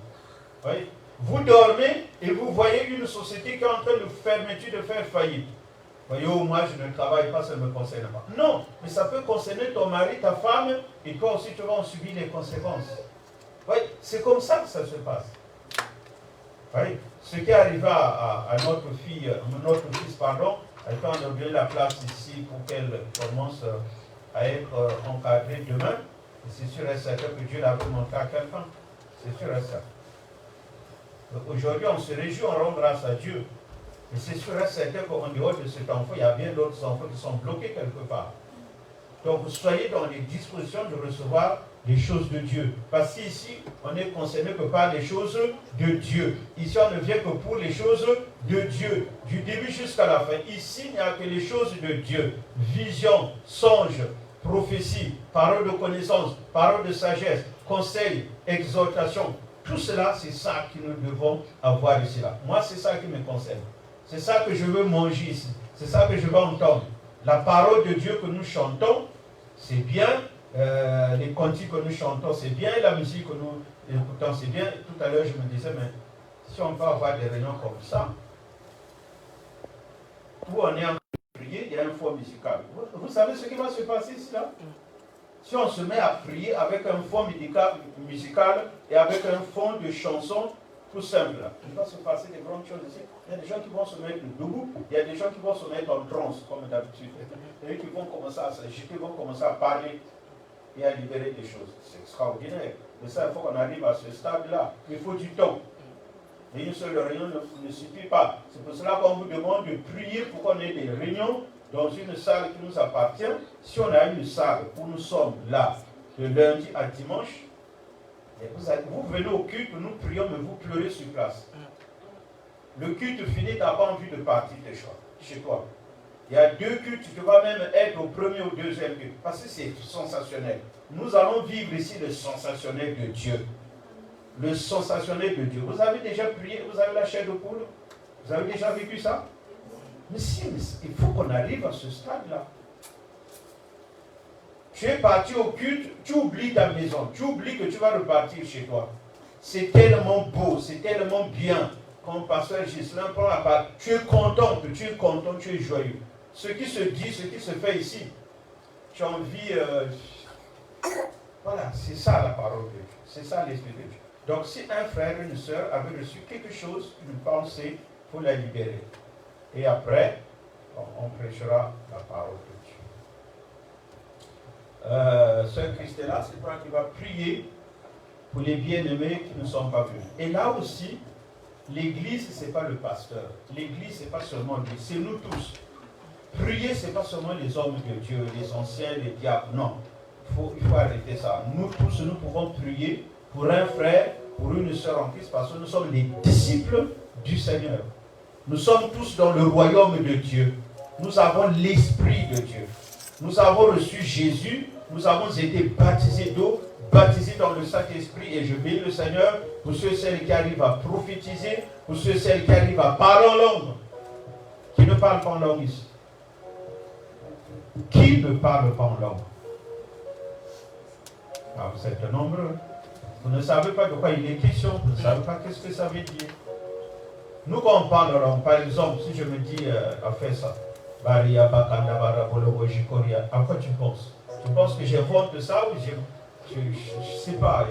Voyez? Vous dormez et vous voyez une société qui est en train de faire faillite. Voyez, oh, moi je ne travaille pas, ça ne me concerne pas. Non, mais ça peut concerner ton mari, ta femme, et toi aussi tu vas en subir les conséquences. Voyez, c'est comme ça que ça se passe. Voyez, ce qui arriva à notre fils, quand on a donné la place ici pour qu'elle commence à être encadrée demain, c'est sûr et certain que Dieu l'avait montré à quelqu'un. C'est sûr et certain. Aujourd'hui, on se réjouit, on rend grâce à Dieu. Mais c'est sûr et certain qu'en dehors de cet enfant, il y a bien d'autres enfants qui sont bloqués quelque part. Donc, soyez dans les dispositions de recevoir les choses de Dieu. Parce qu'ici, on est concerné que par les choses de Dieu. Ici, on ne vient que pour les choses de Dieu. Du début jusqu'à la fin. Ici, il n'y a que les choses de Dieu. Vision, songe, prophétie, parole de connaissance, parole de sagesse, conseil, exhortation. Tout cela, c'est ça que nous devons avoir ici. Là. Moi, c'est ça qui me concerne. C'est ça que je veux manger ici. C'est ça que je veux entendre. La parole de Dieu que nous chantons, c'est bien. Les cantiques que nous chantons, c'est bien. La musique que nous écoutons, c'est bien. Tout à l'heure, je me disais, mais si on peut avoir des réunions comme ça, où on est en train de prier, il y a un fond musical. Vous savez ce qui va se passer ici, là? Si on se met à prier avec un fond musical et avec un fond de chanson tout simple, il va se passer des grandes choses ici. Il y a des gens qui vont se mettre debout, il y a des gens qui vont se mettre en transe, comme d'habitude. Et qui vont commencer à s'agiter, vont commencer à parler et à libérer des choses. C'est extraordinaire. Mais ça, il faut qu'on arrive à ce stade-là. Il faut du temps. Et une seule réunion ne suffit pas. C'est pour cela qu'on vous demande de prier pour qu'on ait des réunions dans une salle qui nous appartient. Si on a une salle où nous sommes là, de lundi à dimanche, et vous venez au culte, nous prions, mais vous pleurez sur place. Le culte fini, tu n'as pas envie de partir chez toi. Il y a deux cultes, tu vas même être au premier ou au deuxième culte. Parce que c'est sensationnel. Nous allons vivre ici le sensationnel de Dieu. Le sensationnel de Dieu. Vous avez déjà prié, vous avez la chair de poule? Vous avez déjà vécu ça? Mais si, il faut qu'on arrive à ce stade-là. Tu es parti au culte, tu oublies ta maison, tu oublies que tu vas repartir chez toi. C'est tellement beau, c'est tellement bien. Quand le pasteur Ghislain prend la parole, tu es content, tu es joyeux. Ce qui se dit, ce qui se fait ici, tu as envie... Voilà, c'est ça la parole de Dieu. C'est ça l'Esprit de Dieu. Donc si un frère ou une soeur avait reçu quelque chose, une pensée, il faut la libérer. Et après, on prêchera la parole de Dieu. Sœur Christella, c'est toi qui vas prier pour les bien-aimés qui ne sont pas venus. Et là aussi, l'église, ce n'est pas le pasteur. L'église, ce n'est pas seulement lui, c'est nous tous. Prier, ce n'est pas seulement les hommes de Dieu, les anciens, les diacres. Non, il faut arrêter ça. Nous tous, nous pouvons prier pour un frère, pour une sœur en Christ, parce que nous sommes les disciples du Seigneur. Nous sommes tous dans le royaume de Dieu. Nous avons l'Esprit de Dieu. nous avons reçu Jésus, nous avons été baptisés d'eau, baptisés dans le Saint-Esprit, et je bénis le Seigneur pour ceux et celles qui arrivent à prophétiser, pour ceux et celles qui arrivent à parler en langue. Qui ne parle pas en langue ici? Qui ne parle pas en langue? Ah, vous êtes nombreux. Vous ne savez pas de quoi il est question, vous ne savez pas qu'est-ce que ça veut dire. Nous, quand on parle en langue, par exemple, si je me dis à faire ça, Baria, Bakanda, Barabolo, Jikoria, à quoi tu penses? Tu penses que j'invente ça ou je ne sais pas,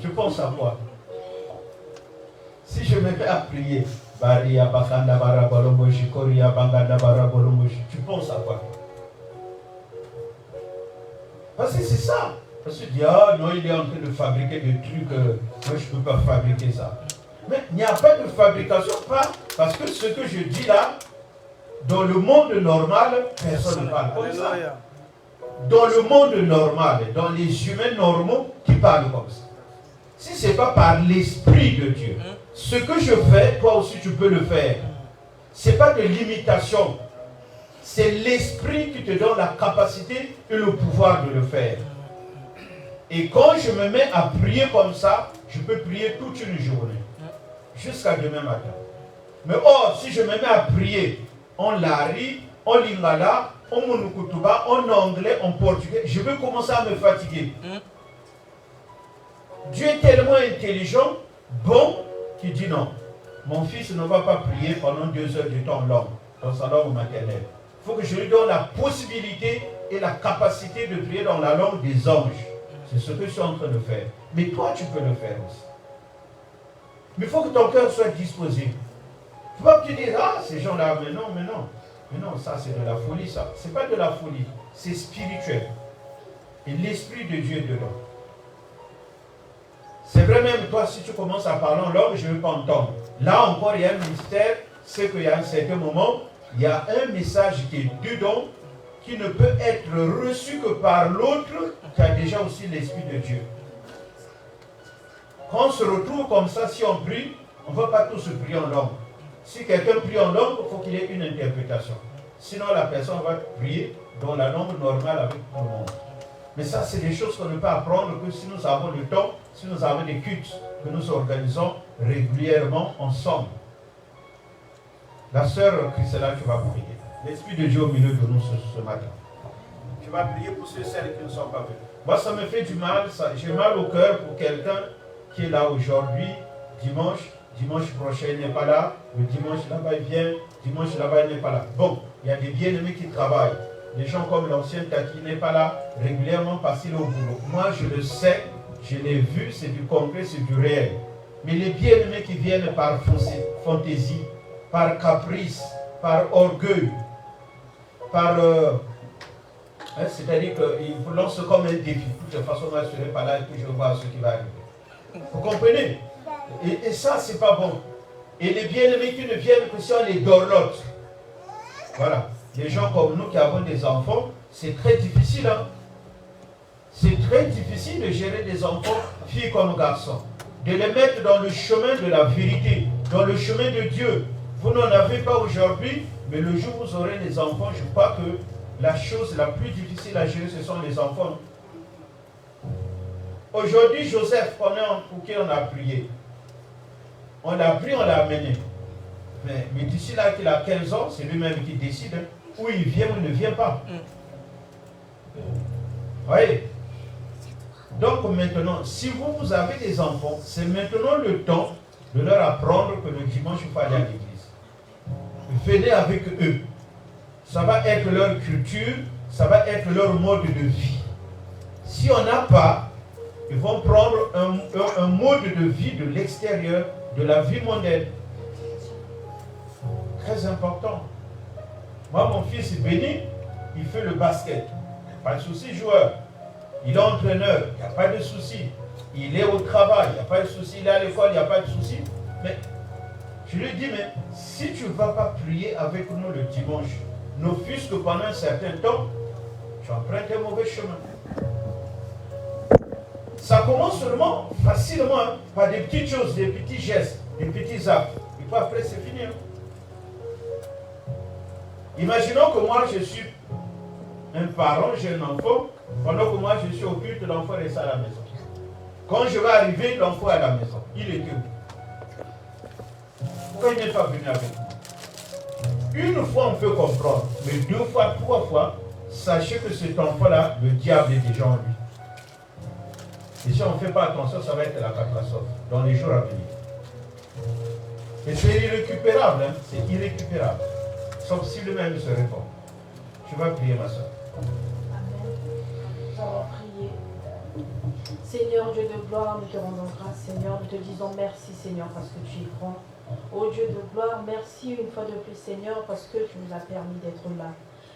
tu penses à quoi? Si je me mets à prier, Baria, Bakanda, Barabolo, Jikoria, Banganda, Barabolo, tu penses à quoi? Parce que c'est ça. Parce que tu dis, ah non, il est en train de fabriquer des trucs, moi je ne peux pas fabriquer ça. Mais il n'y a pas de fabrication, pas parce que ce que je dis là, dans le monde normal, personne ne parle comme ça. Dans le monde normal, dans les humains normaux, qui parlent comme ça. Si ce n'est pas par l'Esprit de Dieu, ce que je fais, toi aussi tu peux le faire. Ce n'est pas de l'imitation. C'est l'Esprit qui te donne la capacité et le pouvoir de le faire. Et quand je me mets à prier comme ça, je peux prier toute une journée. Jusqu'à demain matin. Mais or, si je me mets à prier en lari, en lingala, en monukutuba, en anglais, en portugais, je vais commencer à me fatiguer. Dieu est tellement intelligent, bon, qu'il dit non. Mon fils ne va pas prier pendant 2 heures de temps langue, dans sa langue maternelle. Il faut que je lui donne la possibilité et la capacité de prier dans la langue des anges. C'est ce que je suis en train de faire. Mais toi, tu peux le faire aussi. Mais il faut que ton cœur soit disposé. Il ne faut pas que tu dises, ah, ces gens-là, mais non, mais non. Mais non, ça c'est de la folie, ça. Ce n'est pas de la folie, c'est spirituel. Et l'Esprit de Dieu est dedans. C'est vrai même, toi, si tu commences à parler en langue, je ne vais pas entendre. Là encore, il y a un mystère, c'est qu'il y a un certain moment, il y a un message qui est dedans, qui ne peut être reçu que par l'autre, qui a déjà aussi l'Esprit de Dieu. Quand on se retrouve comme ça, si on prie, on ne va pas tous prier en langue. Si quelqu'un prie en langue, il faut qu'il ait une interprétation. Sinon, la personne va prier dans la langue normale avec tout le monde. Mais ça, c'est des choses qu'on ne peut apprendre que si nous avons le temps, si nous avons des cultes que nous organisons régulièrement ensemble. La sœur Christella, tu vas prier. L'Esprit de Dieu au milieu de nous ce matin. Tu vas prier pour ceux et celles qui ne sont pas venus. Moi, ça me fait du mal. J'ai mal au cœur pour quelqu'un qui est là aujourd'hui, dimanche prochain il n'est pas là, le dimanche là-bas il vient, dimanche là-bas il n'est pas là. Bon, il y a des bien-aimés qui travaillent. Des gens comme l'ancien Taki n'est pas là, régulièrement parce qu'il est au boulot. Moi je le sais, je l'ai vu, c'est du concret, c'est du réel. Mais les bien-aimés qui viennent par fantaisie, par caprice, par orgueil, par... c'est-à-dire qu'ils vous lancent comme un défi. De toute façon, moi je ne serai pas là et puis je vais voir ce qui va arriver. Vous comprenez? Et ça, c'est pas bon. Et les bien-aimés qui ne viennent que si on les dorlote. Voilà. Les gens comme nous qui avons des enfants, c'est très difficile. Hein? C'est très difficile de gérer des enfants, filles comme garçons. De les mettre dans le chemin de la vérité, dans le chemin de Dieu. Vous n'en avez pas aujourd'hui, mais le jour où vous aurez des enfants, je crois que la chose la plus difficile à gérer, ce sont les enfants. Aujourd'hui, Joseph, pour qui on a prié. On l'a pris, on l'a amené. Mais d'ici là qu'il a 15 ans, c'est lui-même qui décide où il vient ou il ne vient pas. Vous voyez? Donc maintenant, si vous avez des enfants, c'est maintenant le temps de leur apprendre que le dimanche, il faut aller à l'église. Venez avec eux. Ça va être leur culture, ça va être leur mode de vie. Si on n'a pas, ils vont prendre un mode de vie de l'extérieur, de la vie mondaine. Très important. Moi, mon fils est béni, il fait le basket. Pas de souci, joueur. Il est entraîneur, il n'y a pas de souci. Il est au travail, il n'y a pas de souci. Il est à l'école, il n'y a pas de souci. Mais je lui dis, mais si tu ne vas pas prier avec nous le dimanche, ne fût-ce que pendant un certain temps, tu empruntes un mauvais chemin. Ça commence seulement, facilement, hein, par des petites choses, des petits gestes, des petits actes. Et puis après, c'est fini. Hein. Imaginons que moi, je suis un parent, j'ai un enfant, pendant que moi je suis au culte, l'enfant reste à la maison. Quand je vais arriver, l'enfant est à la maison. Il était où? Pourquoi il n'est pas venu avec nous? Une fois on peut comprendre, mais 2 fois, 3 fois, sachez que cet enfant-là, le diable est déjà en lui. Et si on ne fait pas attention, ça va être la catastrophe dans les jours à venir. Et c'est irrécupérable, hein? C'est irrécupérable. Sauf si le même se répand. Tu vas prier, ma soeur. Amen. Nous allons prier. Seigneur Dieu de gloire, nous te rendons grâce, Seigneur. Nous te disons merci, Seigneur, parce que tu es grand. Ô Dieu de gloire, merci une fois de plus, Seigneur, parce que tu nous as permis d'être là.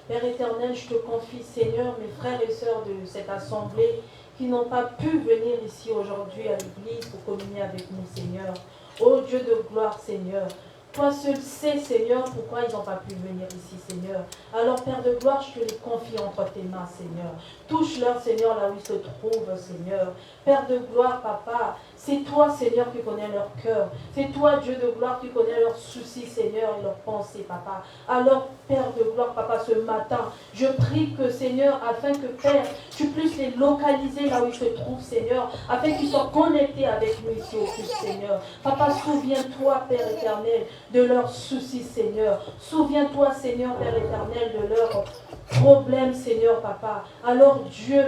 Père éternel, je te confie, Seigneur, mes frères et sœurs de cette assemblée qui n'ont pas pu venir ici aujourd'hui à l'église pour communier avec nous, Seigneur. Ô Dieu de gloire, Seigneur, toi seul sais, Seigneur, pourquoi ils n'ont pas pu venir ici, Seigneur. Alors, Père de gloire, je te les confie entre tes mains, Seigneur. Touche-leur, Seigneur, là où ils se trouvent, Seigneur. Père de gloire, Papa, c'est toi, Seigneur, qui connais leur cœur. C'est toi, Dieu de gloire, qui connais leurs soucis, Seigneur, et leurs pensées, Papa. Alors, Père de gloire, Papa, ce matin, je prie que, Seigneur, afin que, Père, tu puisses les localiser là où ils se trouvent, Seigneur, afin qu'ils soient connectés avec nous ici au Christ, Seigneur. Papa, souviens-toi, Père éternel, de leurs soucis, Seigneur. Souviens-toi, Seigneur, Père éternel, de leurs problèmes, Seigneur, Papa. Alors, Dieu,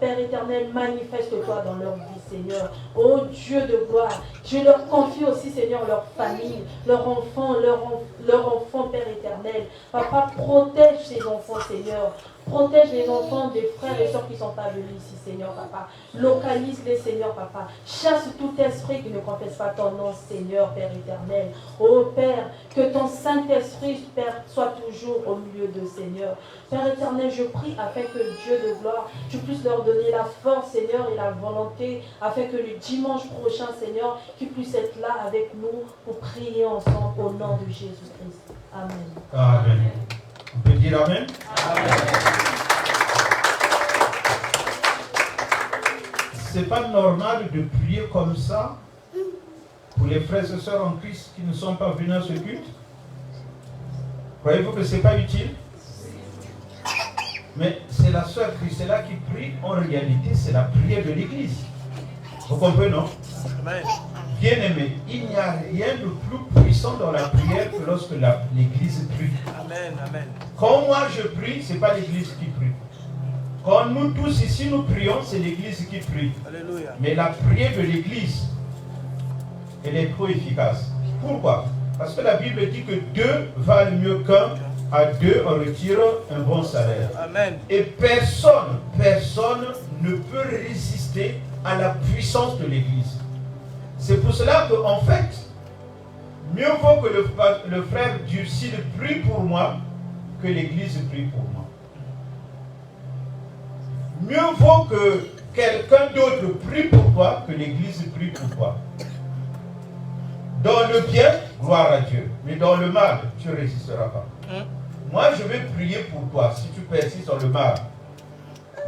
Père éternel, manifeste-toi dans leur vie, Seigneur. Oh Dieu de gloire, je leur confie aussi, Seigneur, leur famille, leurs enfants, leurs enfants, Père éternel. Papa, protège ces enfants, Seigneur. Protège les enfants des frères et sœurs qui ne sont pas venus ici, Seigneur, Papa. Localise-les, Seigneur, Papa. Chasse tout esprit qui ne confesse pas ton nom, Seigneur, Père éternel. Oh Père, que ton Saint-Esprit, Père, soit toujours au milieu de Seigneur. Père éternel, je prie afin que Dieu de gloire, tu puisses leur donner la force, Seigneur, et la volonté, afin que le dimanche prochain, Seigneur, qu'ils puissent être là avec nous pour prier ensemble au nom de Jésus-Christ. Amen. Amen. On peut dire Amen? Amen. C'est pas normal de prier comme ça pour les frères et sœurs en Christ qui ne sont pas venus à ce culte. Croyez-vous que ce n'est pas utile? Mais c'est la sœur Christella qui prie. En réalité, c'est la prière de l'Église. Vous comprenez, non? Amen. Bien-aimé, il n'y a rien de plus puissant dans la prière que lorsque l'Église prie. Amen, amen. Quand moi je prie, ce n'est pas l'Église qui prie. Quand nous tous ici nous prions, c'est l'Église qui prie. Alléluia. Mais la prière de l'Église, elle est trop efficace. Pourquoi? Parce que la Bible dit que 2 valent mieux qu'un. À 2, on retire un bon salaire. Amen. Et personne ne peut résister à la puissance de l'Église. C'est pour cela qu'en fait, mieux vaut que le frère Durcide prie pour moi que l'Église prie pour moi. Mieux vaut que quelqu'un d'autre prie pour toi que l'Église prie pour toi. Dans le bien, gloire à Dieu. Mais dans le mal, tu ne résisteras pas. Moi, je vais prier pour toi. Si tu persistes dans le mal,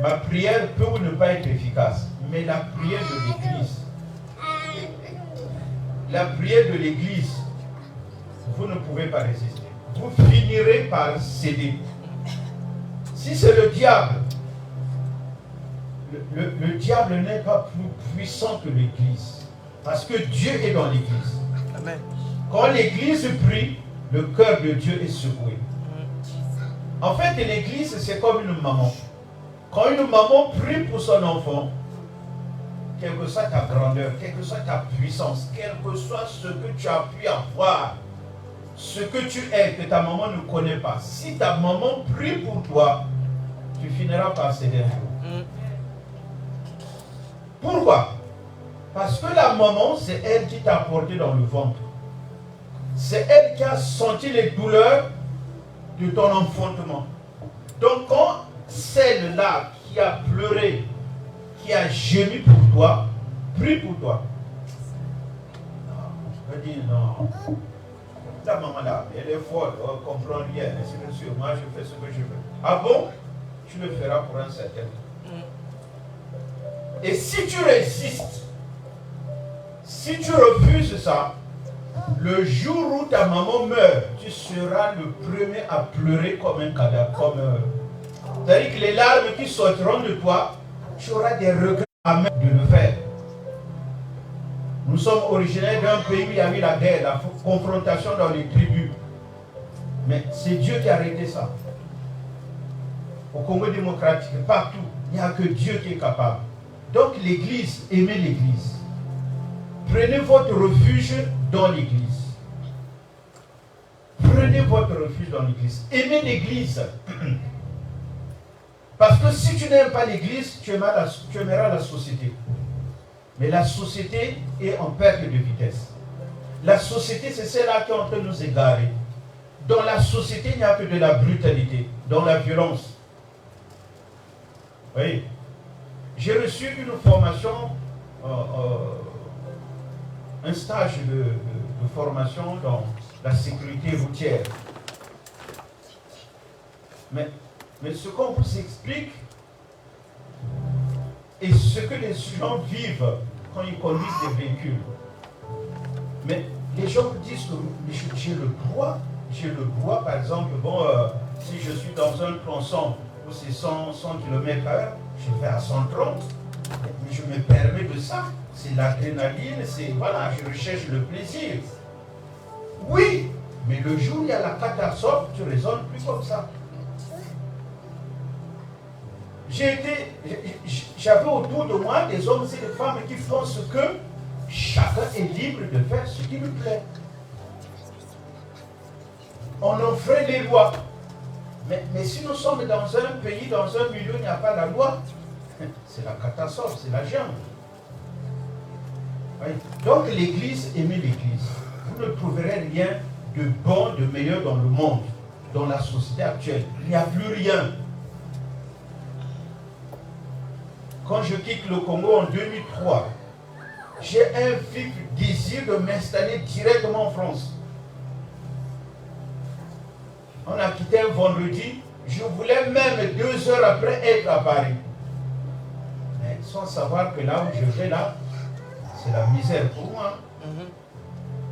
ma prière peut ou ne pas être efficace. Mais la prière de l'Église, vous ne pouvez pas résister. Vous finirez par céder. Si c'est le diable, le diable n'est pas plus puissant que l'Église. Parce que Dieu est dans l'Église. Amen. Quand l'Église prie, le cœur de Dieu est secoué. En fait, l'Église, c'est comme une maman. Quand une maman prie pour son enfant, quelle que soit ta grandeur, quelle que soit ta puissance, quel que soit ce que tu as pu avoir, ce que tu es, que ta maman ne connaît pas, si ta maman prie pour toi, tu finiras par céder un jour. Pourquoi? Parce que la maman, c'est elle qui t'a porté dans le ventre. C'est elle qui a senti les douleurs de ton enfantement. Donc quand celle-là qui a pleuré, qui a gémi pour toi, prie pour toi. Non, je dis non. Ta maman là, elle est folle, elle ne comprend rien, et c'est sûr, moi je fais ce que je veux. Ah bon? Tu le feras pour un certain temps. Et si tu résistes, si tu refuses ça, le jour où ta maman meurt, tu seras le premier à pleurer comme un cadavre, C'est-à-dire que les larmes qui sortiront de toi, tu auras des regrets amers de le faire. Nous sommes originaires d'un pays où il y a eu la guerre, la confrontation dans les tribus. Mais c'est Dieu qui a arrêté ça. Au Congo démocratique, partout, il n'y a que Dieu qui est capable. Donc l'église, aimez l'église. Prenez votre refuge dans l'église. Prenez votre refuge dans l'église. Aimez l'église. Parce que si tu n'aimes pas l'église, tu aimeras la société. Mais la société est en perte de vitesse. La société, c'est celle-là qui est en train de nous égarer. Dans la société, il n'y a que de la brutalité, dans la violence. Vous voyez, j'ai reçu une formation, un stage de formation dans la sécurité routière. Mais ce qu'on vous explique et ce que les gens vivent quand ils conduisent des véhicules. Mais les gens vous disent que j'ai le droit, par exemple, si je suis dans un tronçon où c'est 100 km/h, je vais à 130, mais je me permets de ça. C'est l'adrénaline, voilà, je recherche le plaisir. Oui, mais le jour où il y a la catastrophe, tu ne raisonnes plus comme ça. J'avais autour de moi des hommes et des femmes qui font ce que chacun est libre de faire ce qui lui plaît. On enfreint les lois. Mais si nous sommes dans un pays, dans un milieu où il n'y a pas la loi, c'est la catastrophe, c'est la jungle. Oui. Donc l'église, aimez l'église. Vous ne trouverez rien de bon, de meilleur dans le monde, dans la société actuelle. Il n'y a plus rien. Quand je quitte le Congo en 2003, j'ai un vif désir de m'installer directement en France. On a quitté un vendredi, je voulais même 2 heures après être à Paris. Mais sans savoir que là où je vais là, c'est la misère pour moi.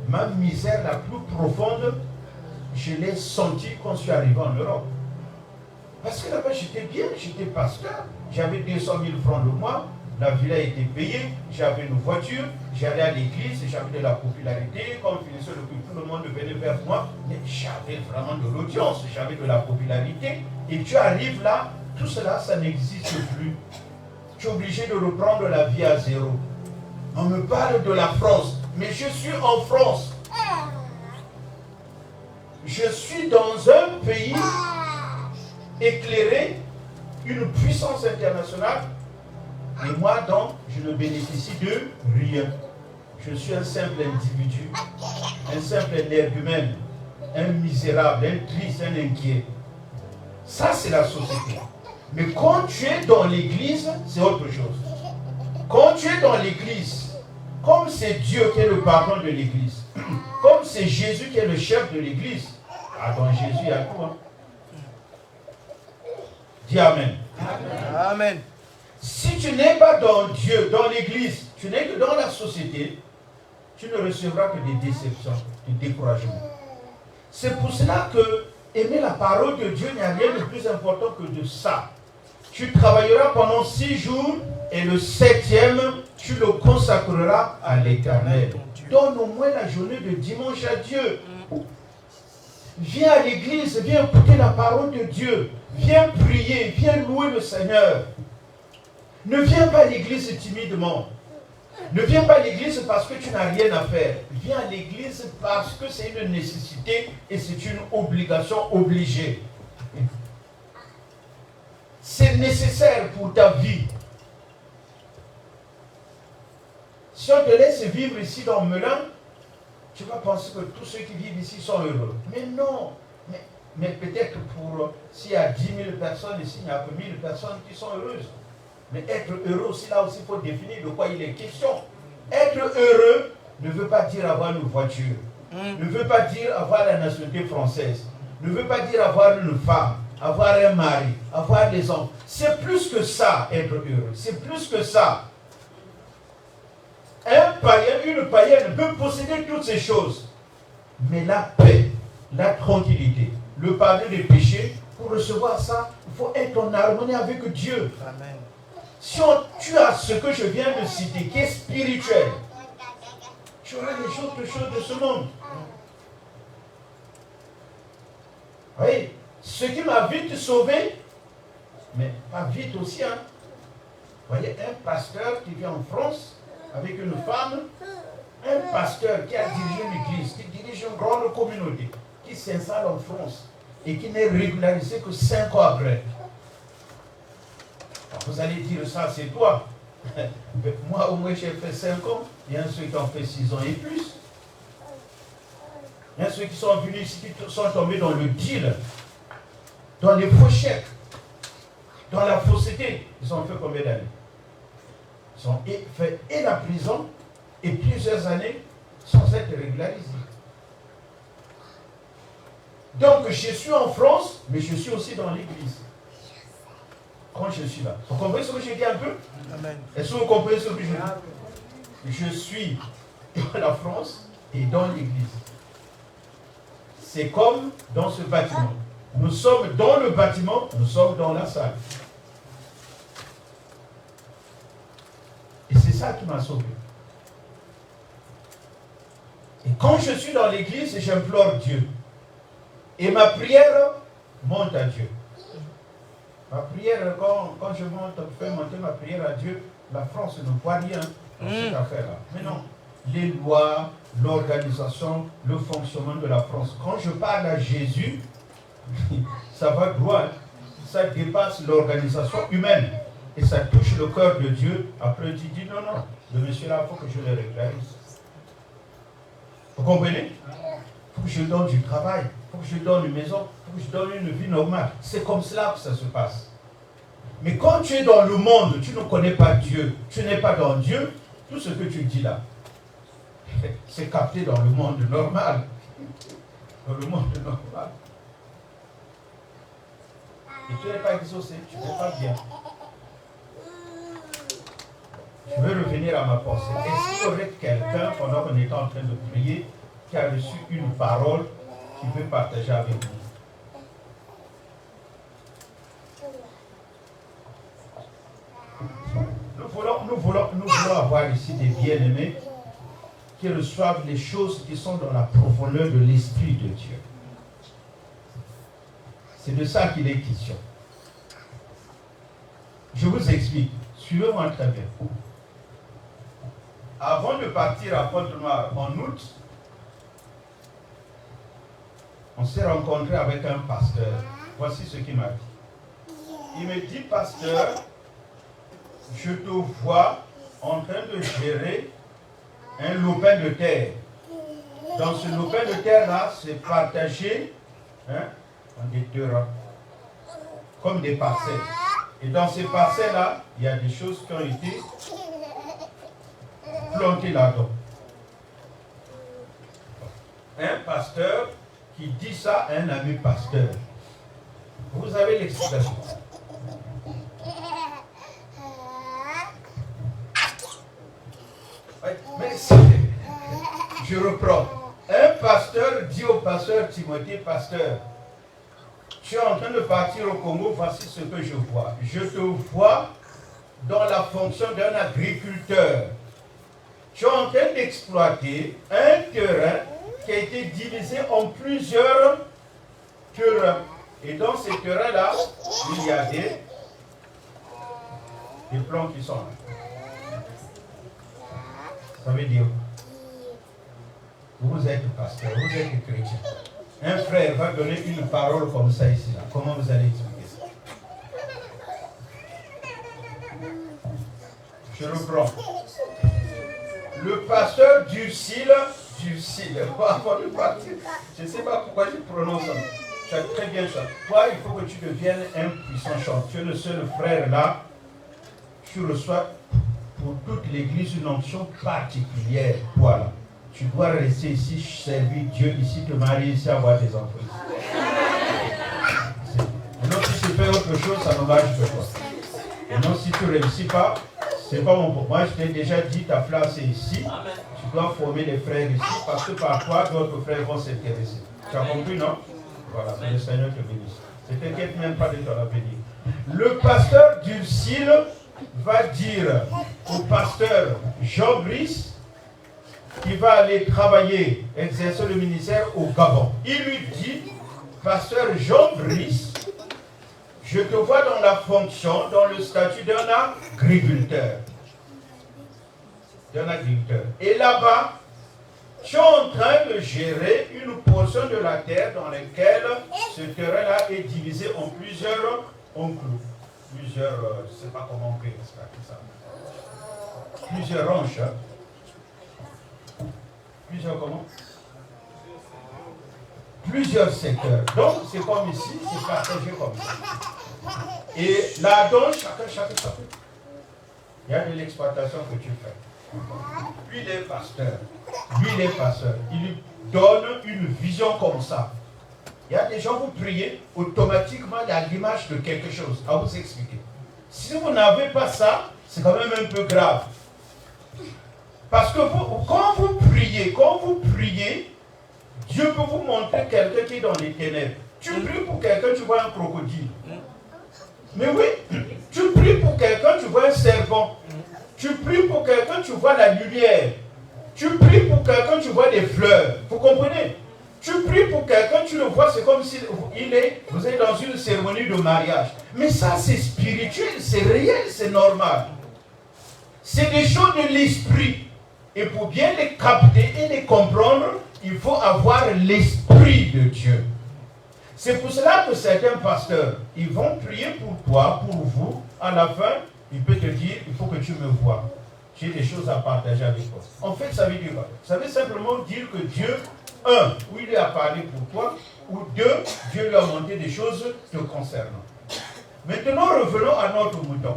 Ma misère la plus profonde, je l'ai sentie quand je suis arrivé en Europe. Parce que là-bas, j'étais bien, j'étais pasteur, j'avais 200 000 francs le mois, la villa était payée, j'avais une voiture, j'allais à l'église, j'avais de la popularité, quand on finissait le culte, tout le monde venait vers moi, mais j'avais vraiment de l'audience, j'avais de la popularité, et tu arrives là, tout cela, ça n'existe plus. Tu es obligé de reprendre la vie à zéro. On me parle de la France, mais je suis en France. Je suis dans un pays éclairé, une puissance internationale, et moi donc je ne bénéficie de rien. Je suis un simple individu, un simple énergumène, un misérable, un triste, un inquiet. Ça c'est la société. Mais quand tu es dans l'église, c'est autre chose. Quand tu es dans l'église, comme c'est Dieu qui est le patron de l'église, comme c'est Jésus qui est le chef de l'église, dans Jésus il y a tout. Dis Amen. Amen. Si tu n'es pas dans Dieu, dans l'église, tu n'es que dans la société, tu ne recevras que des déceptions, des découragements. C'est pour cela que aimer la parole de Dieu, il n'y a rien de plus important que de ça. Tu travailleras pendant 6 jours et le 7e, tu le consacreras à l'Éternel. Donne au moins la journée de dimanche à Dieu. Viens à l'église, viens écouter la parole de Dieu. Viens prier, viens louer le Seigneur. Ne viens pas à l'église timidement. Ne viens pas à l'église parce que tu n'as rien à faire. Viens à l'église parce que c'est une nécessité et c'est une obligation obligée. C'est nécessaire pour ta vie. Si on te laisse vivre ici dans Melun, tu vas penser que tous ceux qui vivent ici sont heureux. Mais non. Mais peut-être s'il y a 10 000 personnes ici, il n'y a que 1000 personnes qui sont heureuses. Mais être heureux aussi, là aussi, il faut définir de quoi il est question. Être heureux ne veut pas dire avoir une voiture. Ne veut pas dire avoir la nationalité française. Ne veut pas dire avoir une femme, avoir un mari, avoir des enfants. C'est plus que ça, être heureux. C'est plus que ça. Un païen, une païenne peut posséder toutes ces choses. Mais la paix, la tranquillité, le pardon des péchés, pour recevoir ça, il faut être en harmonie avec Dieu. Amen. Si tu as ce que je viens de citer, qui est spirituel, tu auras les autres choses de ce monde. Oui, ce qui m'a vite sauvé, mais pas vite aussi. Hein. Vous voyez, un pasteur qui vient en France avec une femme, un pasteur qui a dirigé une église, qui dirige une grande communauté, qui s'installe en France et qui n'est régularisé que 5 ans après. Alors vous allez dire ça, c'est toi. Moi, au moins, j'ai fait 5 ans. Il y en a ceux qui ont fait 6 ans et plus. Il y en a ceux qui sont venus ici, qui sont tombés dans le deal, dans les faux chèques, dans la fausseté. Ils ont fait combien d'années? Ils ont fait et la prison et plusieurs années sans être régularisés. Donc, je suis en France, mais je suis aussi dans l'église. Quand je suis là. Vous comprenez ce que je dis un peu? Amen. Est-ce que vous comprenez ce que je dis? Je suis dans la France et dans l'église. C'est comme dans ce bâtiment. Nous sommes dans le bâtiment, nous sommes dans la salle. Et c'est ça qui m'a sauvé. Et quand je suis dans l'église, j'implore Dieu. Et ma prière monte à Dieu. Ma prière, quand je fais monter ma prière à Dieu, la France ne voit rien dans cette affaire-là. Mais non, les lois, l'organisation, le fonctionnement de la France. Quand je parle à Jésus, ça va droit, ça dépasse l'organisation humaine. Et ça touche le cœur de Dieu. Après, tu dis non, non, le monsieur-là, il faut que je le régularise. Vous comprenez? Il faut que je lui donne du travail, il faut que je lui donne une maison, il faut que je lui donne une vie normale. C'est comme cela que ça se passe. Mais quand tu es dans le monde, tu ne connais pas Dieu, tu n'es pas dans Dieu, tout ce que tu dis là, c'est capté dans le monde normal. Dans le monde normal. Et tu n'es pas exaucé, tu n'es pas bien. Je veux revenir à ma pensée. Est-ce qu'il y aurait quelqu'un, pendant qu'on était en train de prier, qui a reçu une parole qui veut partager avec vous? Nous voulons avoir ici des bien-aimés qui reçoivent les choses qui sont dans la profondeur de l'Esprit de Dieu. C'est de ça qu'il est question. Je vous explique. Suivez-moi très bien. Avant de partir à Pointe-Noire en août, on s'est rencontré avec un pasteur. Voici ce qu'il m'a dit. Il me dit, pasteur, je te vois en train de gérer un lopin de terre. Dans ce lopin de terre-là, c'est partagé en des terrains, comme des parcelles. Et dans ces parcelles-là, il y a des choses qui ont été plantées là-dedans. Un pasteur qui dit ça à un ami pasteur. Vous avez l'explication. Mais je reprends. Un pasteur dit au pasteur Timothée, pasteur, tu es en train de partir au Congo, voici ce que je vois. Je te vois dans la fonction d'un agriculteur. Tu es en train d'exploiter un terrain qui a été divisé en plusieurs terrains. Et dans ces terrains-là, il y a des plants qui sont là. Ça veut dire, vous êtes pasteur, vous êtes chrétien. Un frère va donner une parole comme ça ici. Là. Comment vous allez expliquer ça? Je reprends. Le pasteur Durcille, avant de partir, je ne sais pas pourquoi je prononce ça. Tu as très bien ça. Toi, il faut que tu deviennes un puissant chanteur. Tu es le seul frère là. Tu reçois pour toute l'église une onction particulière. Voilà. Tu dois rester ici, servir Dieu ici, te marier ici, avoir des enfants ici. Et non, si tu fais autre chose, ça n'engage que toi. Et non, si tu ne réussis pas, c'est pas mon problème. Moi, je t'ai déjà dit, ta place est ici. Tu dois former des frères ici, parce que parfois, d'autres frères vont s'intéresser. Tu as compris, non? Voilà, que le Seigneur te bénisse. Ne t'inquiète même pas de ton avenir. Le pasteur d'Ursile va dire au pasteur Jean Brice qu'il va aller travailler, exercer le ministère au Gabon. Il lui dit, pasteur Jean Brice, je te vois dans la fonction, dans le statut d'un agriculteur. Et là-bas, tu es en train de gérer une portion de la terre dans laquelle ce terrain-là est divisé en plusieurs enclos. Plusieurs, je ne sais pas comment on peut expliquer ça. Plusieurs ranches. Hein. Plusieurs comment? Plusieurs secteurs. Donc, c'est comme ici, c'est partagé comme ça. Et là-dedans, chacun. Il y a de l'exploitation que tu fais. Lui, il est pasteur. Il lui donne une vision comme ça. Il y a des gens, vous priez, automatiquement, il y a l'image de quelque chose. À vous expliquer. Si vous n'avez pas ça, c'est quand même un peu grave. Parce que quand vous priez, Dieu peut vous montrer quelqu'un qui est dans les ténèbres. Tu pries pour quelqu'un, tu vois un crocodile. Mais oui, tu pries pour quelqu'un, tu vois un serpent. Tu pries pour quelqu'un, tu vois la lumière. Tu pries pour quelqu'un, tu vois des fleurs. Vous comprenez? Tu pries pour quelqu'un, tu le vois, c'est comme si vous êtes dans une cérémonie de mariage. Mais ça, c'est spirituel, c'est réel, c'est normal. C'est des choses de l'esprit. Et pour bien les capter et les comprendre, il faut avoir l'esprit de Dieu. C'est pour cela que certains pasteurs, ils vont prier pour toi, pour vous. À la fin, il peut te dire, il faut que tu me vois. J'ai des choses à partager avec toi. En fait, ça veut dire quoi? Ça veut simplement dire que Dieu, un, ou il a parlé pour toi, ou deux, Dieu lui a montré des choses te concernant. Maintenant, revenons à notre mouton,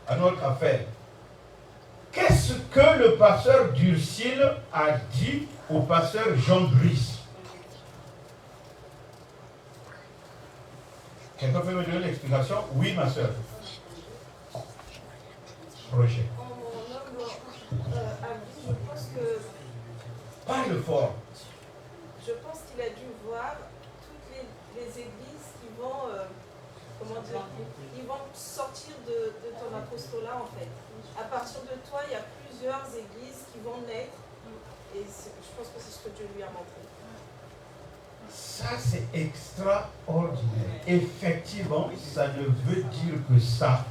à notre affaire. Qu'est-ce que le pasteur d'Ursile a dit au pasteur Jean Brice? Quelqu'un peut me donner l'explication? Oui, ma soeur. Projet. Je pense que... Parle fort. Je pense qu'il a dû voir toutes les églises qui vont, ils vont sortir de ton apostolat en fait. À partir de toi, il y a plusieurs églises qui vont naître et je pense que c'est ce que Dieu lui a montré. Ça, c'est extraordinaire. Effectivement, ça ne veut dire que ça.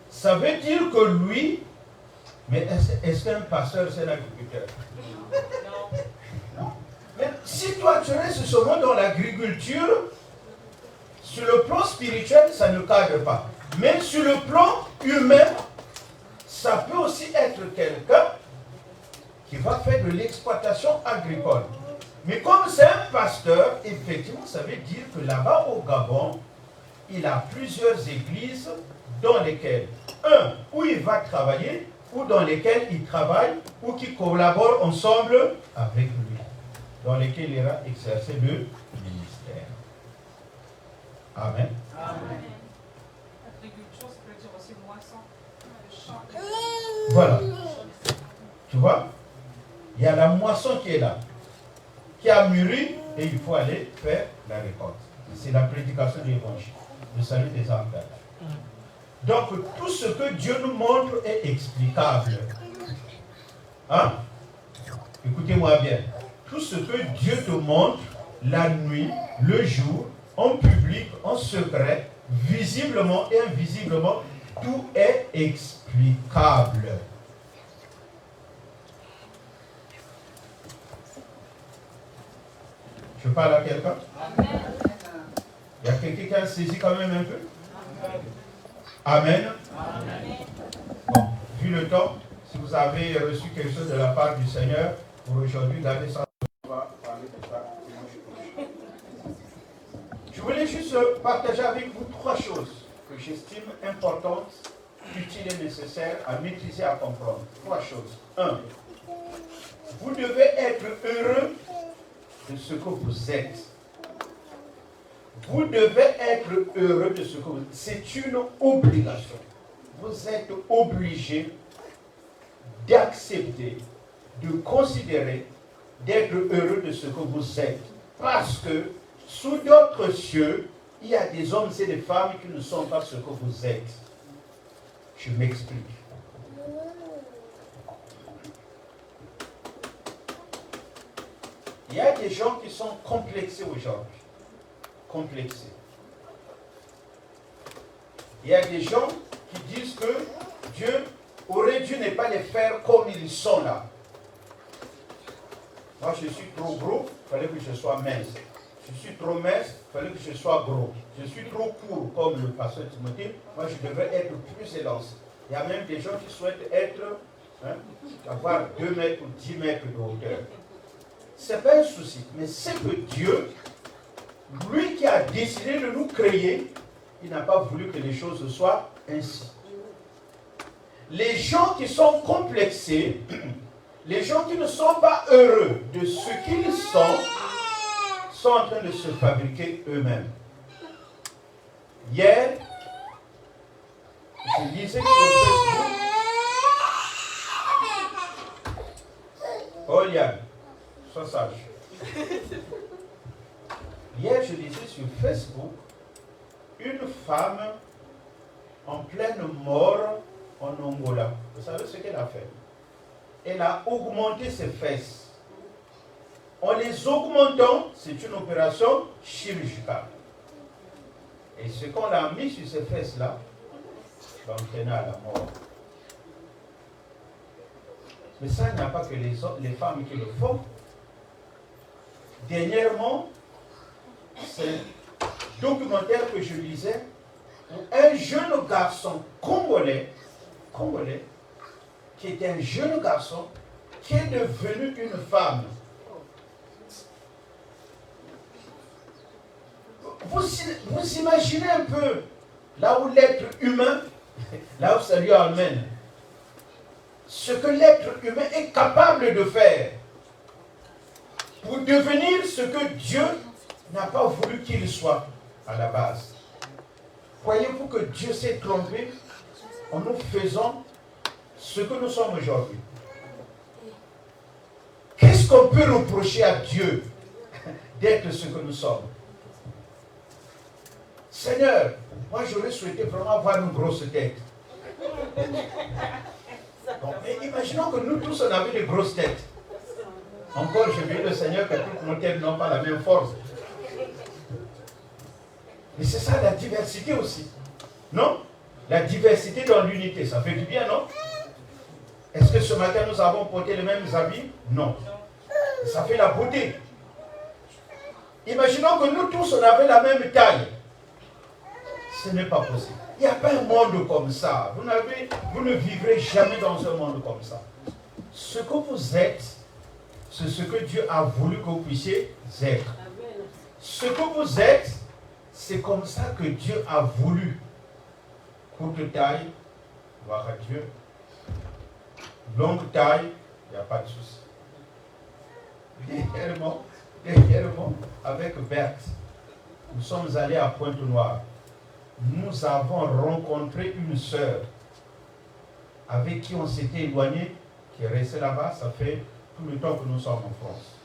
Ça veut dire que lui, mais est-ce qu'un pasteur, c'est un agriculteur? Non. Mais si toi, tu restes seulement dans l'agriculture, sur le plan spirituel, ça ne cadre pas. Mais sur le plan humain, ça peut aussi être quelqu'un qui va faire de l'exploitation agricole. Mais comme c'est un pasteur, effectivement, ça veut dire que là-bas au Gabon, il a plusieurs églises dans lesquelles, où il va travailler, ou dans lesquelles il travaille, ou qui collaborent ensemble avec lui, dans lesquelles il ira exercer le ministère. Amen. Amen. L'agriculture, ça peut dire aussi moisson. Voilà. Tu vois, il y a la moisson qui est là, qui a mûri, et il faut aller faire la récolte. C'est la prédication de l'évangile, le salut des âmes. Donc, tout ce que Dieu nous montre est explicable. Hein? Écoutez-moi bien. Tout ce que Dieu te montre, la nuit, le jour, en public, en secret, visiblement et invisiblement, tout est explicable. Je parle à quelqu'un? Il y a quelqu'un qui a saisi quand même un peu? Amen. Amen. Bon, vu le temps, si vous avez reçu quelque chose de la part du Seigneur, pour aujourd'hui, gardez ça. On va parler de ça. Je voulais juste partager avec vous 3 choses que j'estime importantes, utiles et nécessaires à maîtriser, à comprendre. 3 choses. 1. Vous devez être heureux de ce que vous êtes. Vous devez être heureux de ce que vous êtes. C'est une obligation. Vous êtes obligé d'accepter, de considérer, d'être heureux de ce que vous êtes. Parce que Sous d'autres cieux, il y a des hommes et des femmes qui ne sont pas ce que vous êtes. Je m'explique. Il y a des gens qui sont complexés aujourd'hui. Complexés. Il y a des gens qui disent que Dieu aurait dû ne pas les faire comme ils sont là. Moi, je suis trop gros, il fallait que je sois mince. Je suis trop mince, il fallait que je sois gros. Je suis trop court, comme le pasteur Timothée, moi je devrais être plus élancé. Il y a même des gens qui souhaitent être, avoir 2 mètres ou 10 mètres de hauteur. Ce n'est pas un souci, mais c'est que Dieu, lui qui a décidé de nous créer, il n'a pas voulu que les choses soient ainsi. Les gens qui sont complexés, les gens qui ne sont pas heureux de ce qu'ils sont en train de se fabriquer eux-mêmes. Hier, je lisais sur Facebook. Oh Yann, sois sage. Hier, je lisais sur Facebook une femme en pleine mort en Angola. Vous savez ce qu'elle a fait? Elle a augmenté ses fesses. En les augmentant, c'est une opération chirurgicale. Et ce qu'on a mis sur ces fesses-là, l'entraîner à la mort. Mais ça, il n'y a pas que les femmes qui le font. Dernièrement, c'est un documentaire que je lisais où un jeune garçon congolais, qui était un jeune garçon, qui est devenu une femme. Vous imaginez un peu là où l'être humain, là où ça lui amène, ce que l'être humain est capable de faire pour devenir ce que Dieu n'a pas voulu qu'il soit à la base. Croyez-vous que Dieu s'est trompé en nous faisant ce que nous sommes aujourd'hui? Qu'est-ce qu'on peut reprocher à Dieu d'être ce que nous sommes? Seigneur, moi j'aurais souhaité vraiment avoir une grosse tête. Bon, mais imaginons que nous tous on avait des grosses têtes. Encore je prie le Seigneur que toutes nos têtes n'ont pas la même force. Mais c'est ça la diversité aussi. Non? La diversité dans l'unité, ça fait du bien, non? Est-ce que ce matin nous avons porté les mêmes habits? Non. Ça fait la beauté. Imaginons que nous tous on avait la même taille. Ce n'est pas possible. Il n'y a pas un monde comme ça. Vous ne vivrez jamais dans un monde comme ça. Ce que vous êtes, c'est ce que Dieu a voulu que vous puissiez être. Ce que vous êtes, c'est comme ça que Dieu a voulu. Courte taille, gloire à Dieu. Longue taille, il n'y a pas de souci. Dernièrement, avec Berthe, nous sommes allés à Pointe-Noire. Nous avons rencontré une sœur avec qui on s'était éloigné, qui est restée là-bas, ça fait tout le temps que nous sommes en France.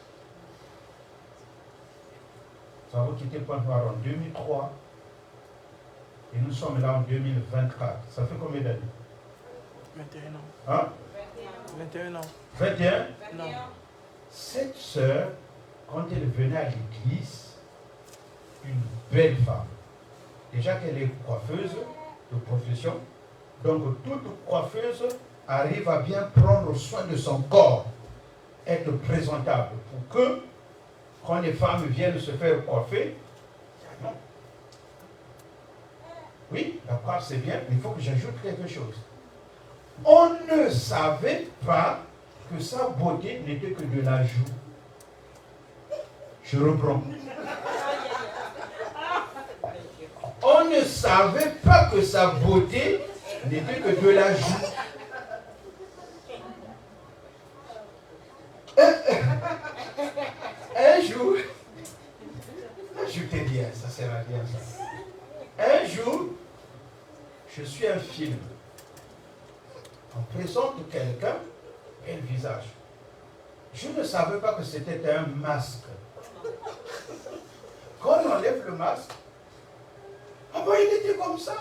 Nous avons quitté Pointe-Noire en 2003 et nous sommes là en 2024. Ça fait combien d'années? 21 ans. Hein? 21 ans. 21? Non. Cette sœur, quand elle venait à l'église, une belle femme. Déjà qu'elle est coiffeuse de profession, donc toute coiffeuse arrive à bien prendre soin de son corps, être présentable, pour que, quand les femmes viennent se faire coiffer, non. Oui, la coiffe c'est bien, mais il faut que j'ajoute quelque chose. On ne savait pas que sa beauté n'était que de la joue. Je reprends. On ne savait pas que sa beauté n'était que de la joue. Un jour, ajoutez bien, ça sert à rien ça. Un jour, je suis un film. On présente quelqu'un et le visage. Je ne savais pas que c'était un masque. Quand on enlève le masque, ah ben il était comme ça.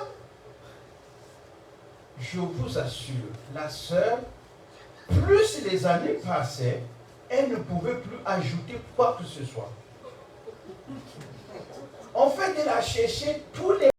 Je vous assure, la sœur, plus les années passaient, elle ne pouvait plus ajouter quoi que ce soit. En fait, elle a cherché tous les